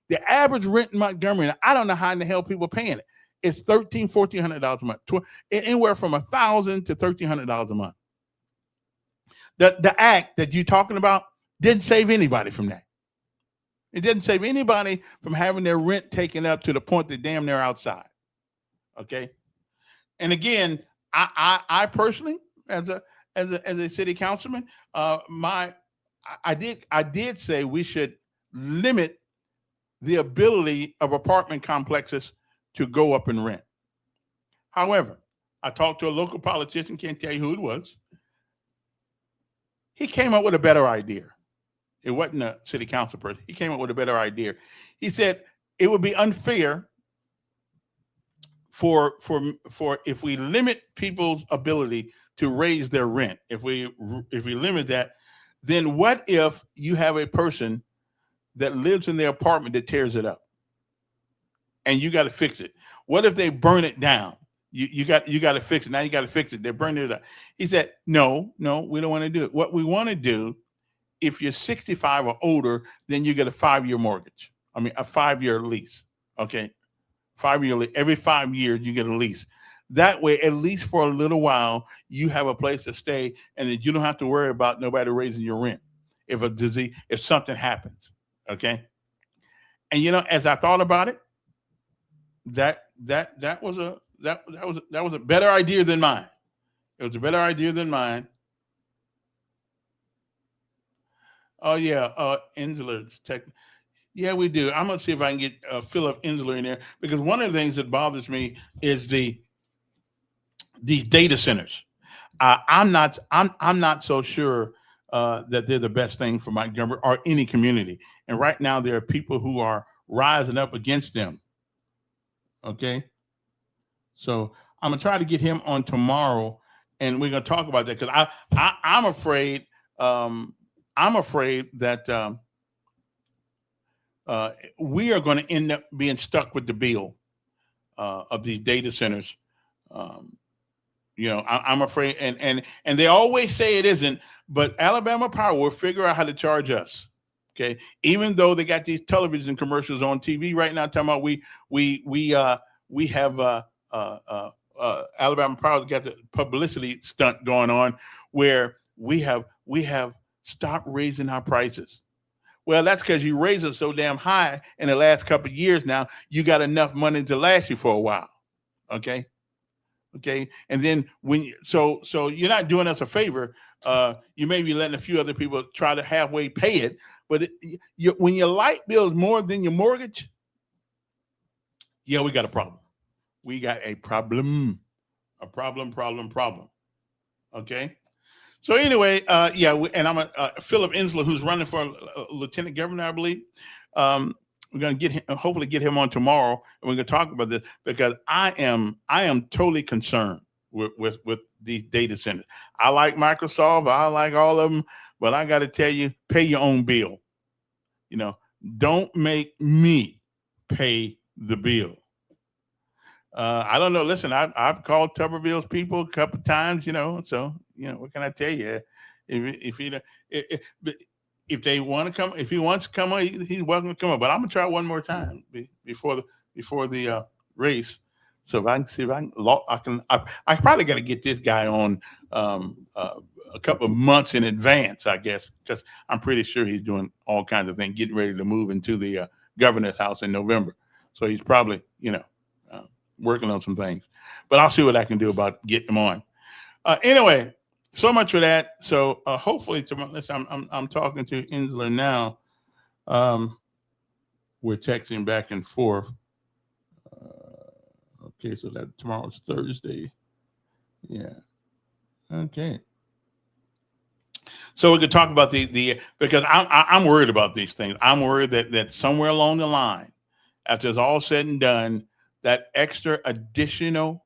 The average rent in Montgomery, I don't know how in the hell people are paying it. It's $1,300, $1,400 a month, anywhere from $1,000 to $1,300 a month. The act that you're talking about didn't save anybody from that. It didn't save anybody from having their rent taken up to the point that damn near outside. Okay, and again, I personally, as a city councilman, I did say we should limit the ability of apartment complexes to go up in rent. However, I talked to a local politician, can't tell you who it was, he came up with a better idea. It wasn't a city council person. He came up with a better idea. He said it would be unfair for if we limit people's ability to raise their rent. If we limit that, then what if you have a person that lives in their apartment that tears it up, and you got to fix it? What if they burn it down? You got to fix it. Now you got to fix it. They're burning it up. He said, no, we don't want to do it. What we want to do, if you're 65 or older, then you get a 5-year mortgage. I mean, a 5-year lease. Okay. 5-year lease. Every 5 years you get a lease. That way, at least for a little while, you have a place to stay, and that you don't have to worry about nobody raising your rent if something happens. Okay. And as I thought about it, that was a better idea than mine. It was a better idea than mine. Oh yeah, Insler's tech. Yeah, we do. I'm gonna see if I can get Philip Insler in there, because one of the things that bothers me is these data centers. I'm not so sure that they're the best thing for Montgomery or any community. And right now there are people who are rising up against them. Okay, so I'm gonna try to get him on tomorrow, and we're gonna talk about that, because I'm afraid. I'm afraid that we are going to end up being stuck with the bill of these data centers. I'm afraid, and they always say it isn't, but Alabama Power will figure out how to charge us. Okay, even though they got these television commercials on TV right now talking about we have Alabama Power got the publicity stunt going on where we have stop raising our prices. Well, that's because you raised them so damn high in the last couple of years now, you got enough money to last you for a while. Okay. And then so you're not doing us a favor. You may be letting a few other people try to halfway pay it, but when your light bill is more than your mortgage, yeah, we got a problem. We got a problem. Okay. So anyway, and I'm Philip Insler, who's running for lieutenant governor, I believe. We're going to get him, hopefully get him on tomorrow, and we're going to talk about this, because I am totally concerned with these data centers. I like Microsoft, I like all of them, but I got to tell you, pay your own bill. Don't make me pay the bill. I don't know. Listen, I've called Tuberville's people a couple of times, so, what can I tell you? If they want to come, if he wants to come on, he's welcome to come on. But I'm going to try one more time before the race. So if I can see if I probably got to get this guy on a couple of months in advance, I guess, because I'm pretty sure he's doing all kinds of things, getting ready to move into the governor's house in November. So he's probably, working on some things, but I'll see what I can do about getting him on. Anyway, so much for that. So hopefully tomorrow, listen, I'm talking to Insler now. We're texting back and forth. Okay, so that tomorrow's Thursday. Yeah. Okay. So we could talk about the because I'm worried about these things. I'm worried that somewhere along the line, after it's all said and done, that extra additional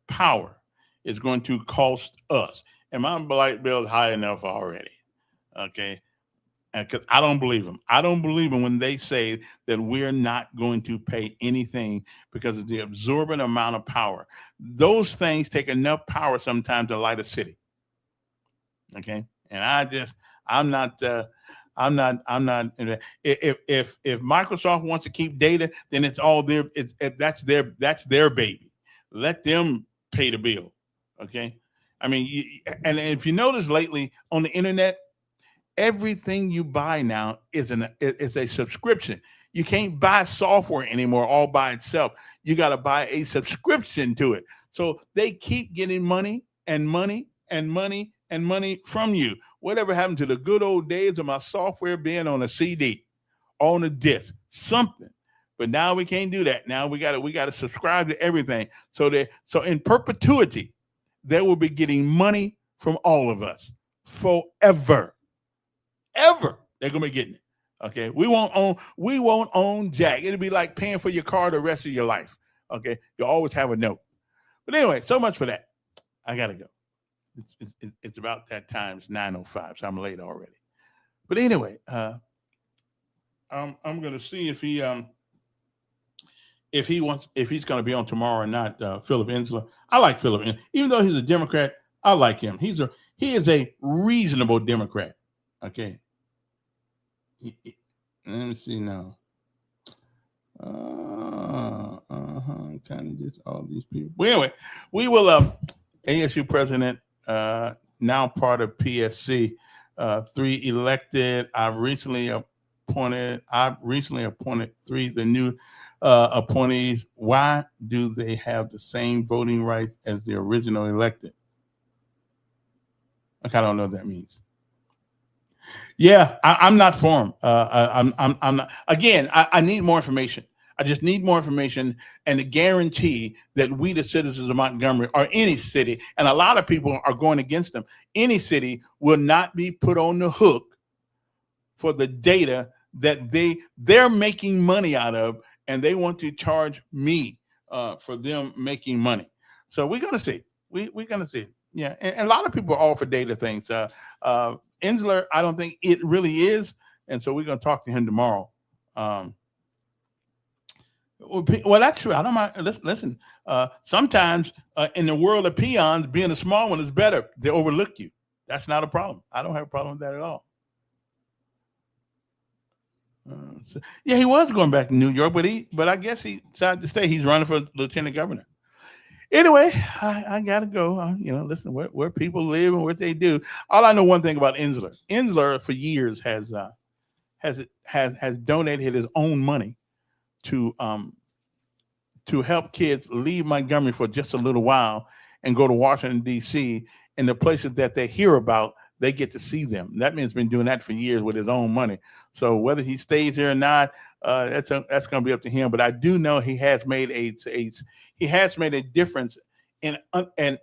power is going to cost us. And my light bill is high enough already. Okay. And because I don't believe them. I don't believe them when they say that we're not going to pay anything because of the absorbent amount of power. Those things take enough power sometimes to light a city. Okay. And I'm not. If Microsoft wants to keep data, then it's all their. That's their baby. Let them pay the bill. Okay. I mean, and if you notice lately on the internet, everything you buy now is a subscription. You can't buy software anymore all by itself. You got to buy a subscription to it. So they keep getting money and money and money and money from you. Whatever happened to the good old days of my software being on a CD, on a disc, something. But now we can't do that. Now we got to subscribe to everything. So in perpetuity, they will be getting money from all of us forever. Ever. They're gonna be getting it. Okay. We won't own jack. It'll be like paying for your car the rest of your life. Okay. You'll always have a note. But anyway, so much for that. I gotta go. It's about that time. It's 9:05, so I'm late already. But anyway, I'm gonna see if he's gonna be on tomorrow or not. Philip Ensler. I like Philip, even though he's a Democrat. I like him. He is a reasonable Democrat. Okay. Let me see now. Kind of just all these people. Well, anyway, we will. ASU president, now part of PSC, 3 elected. I've recently appointed 3 the new appointees. Why do they have the same voting rights as the original elected? I don't know what that means. Yeah, I'm not for them. I'm not. Again, I need more information. I just need more information and a guarantee that we, the citizens of Montgomery, or any city, and a lot of people are going against them, any city will not be put on the hook for the data that they're making money out of, and they want to charge me for them making money. So we're going to see. We're going to see. Yeah, and a lot of people are all for data things. Ensler, I don't think it really is, and so we're going to talk to him tomorrow. Well, that's true. I don't mind. Listen, sometimes in the world of peons, being a small one is better. They overlook you. That's not a problem. I don't have a problem with that at all. Yeah, he was going back to New York, but I guess he decided to stay. He's running for lieutenant governor. Anyway, I gotta go. Listen, where people live and what they do. All I know one thing about Ensler. Ensler for years has donated his own money to help kids leave Montgomery for just a little while and go to Washington, D.C. And the places that they hear about, they get to see them. That man's been doing that for years with his own money. So whether he stays here or not, that's going to be up to him. But I do know he has made a difference, an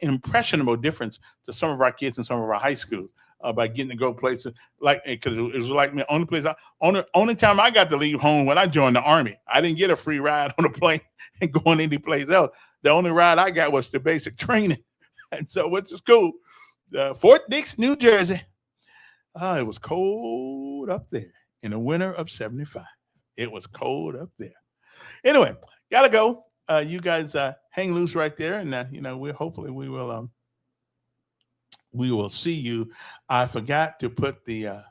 impressionable difference to some of our kids in some of our high schools. By getting to go places because it was like the only time I got to leave home when I joined the Army. I didn't get a free ride on a plane and going any place else. The only ride I got was the basic training, and so which is cool. Fort Dix, New Jersey. It was cold up there in the winter of '75. It was cold up there. Anyway, gotta go. You guys hang loose right there, and we will see you. I forgot to put the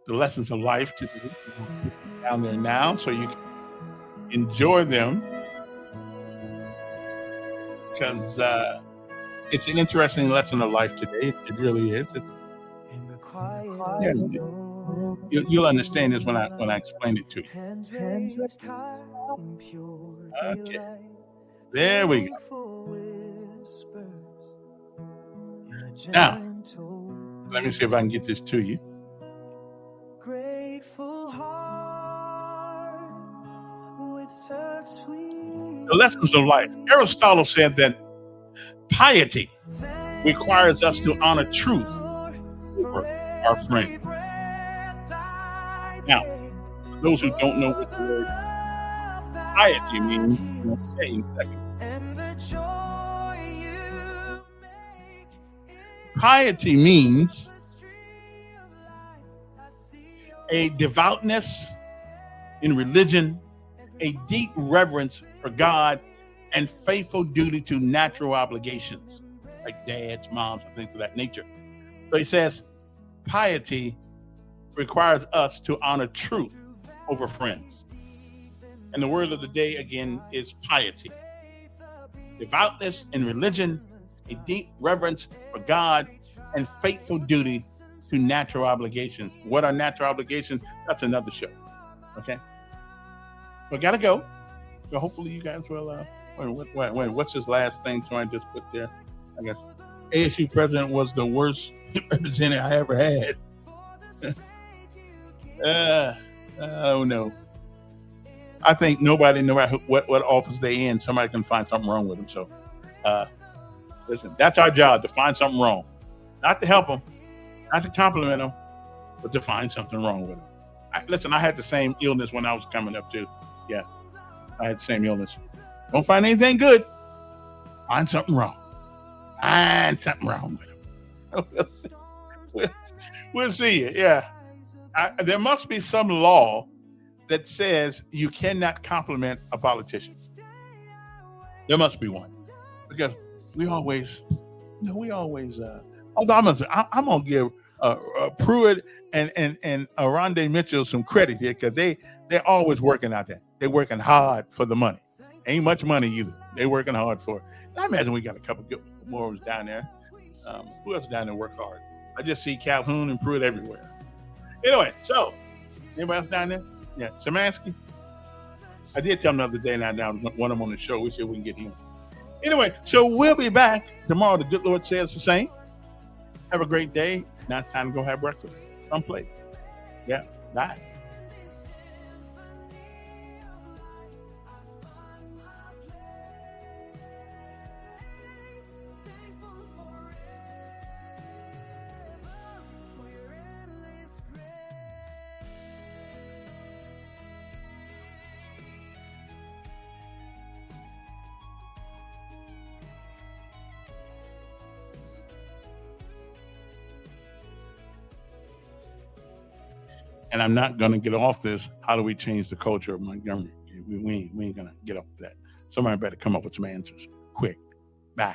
lessons of life down there now, so you can enjoy them, because it's an interesting lesson of life today. It really is. You'll understand this when I explain it to you. Okay, there we go. Now, let me see if I can get this to you. The lessons of life. Aristotle said that piety requires us to honor truth over our friend. Now, for those who don't know what the word piety means, we'll say in a second. Piety means a devoutness in religion, a deep reverence for God, and faithful duty to natural obligations, like dads, moms, and things of that nature. So he says, piety requires us to honor truth over friends. And the word of the day, again, is piety. Devoutness in religion, a deep reverence for God, and faithful duty to natural obligations. What are natural obligations? That's another show. Okay? So I gotta go. So hopefully you guys will wait, what's his last thing? So I just put there. I guess ASU president was the worst representative I ever had. I don't know. I think nobody, no matter what office they in, somebody can find something wrong with them. So listen, that's our job, to find something wrong. Not to help them, not to compliment them, but to find something wrong with them. Listen, I had the same illness when I was coming up too. Yeah, I had the same illness. Don't find anything good. Find something wrong. Find something wrong with them. We'll see. Yeah, there must be some law that says you cannot compliment a politician. There must be one, because we always. Although I'm gonna give Pruitt and Rondé Mitchell some credit here, because they're always working out there. They're working hard for the money. Ain't much money either. They're working hard for it. And I imagine we got a couple good more down there. Who else down there work hard? I just see Calhoun and Pruitt everywhere. Anyway, so anybody else down there? Yeah, Samansky. I did tell him the other day, and I want him on the show. We see if we can get him. Anyway, so we'll be back tomorrow. The good Lord says the same. Have a great day. Now it's time to go have breakfast someplace. Yeah, bye. And I'm not going to get off this. How do we change the culture of Montgomery? We ain't going to get off that. Somebody better come up with some answers quick. Bye.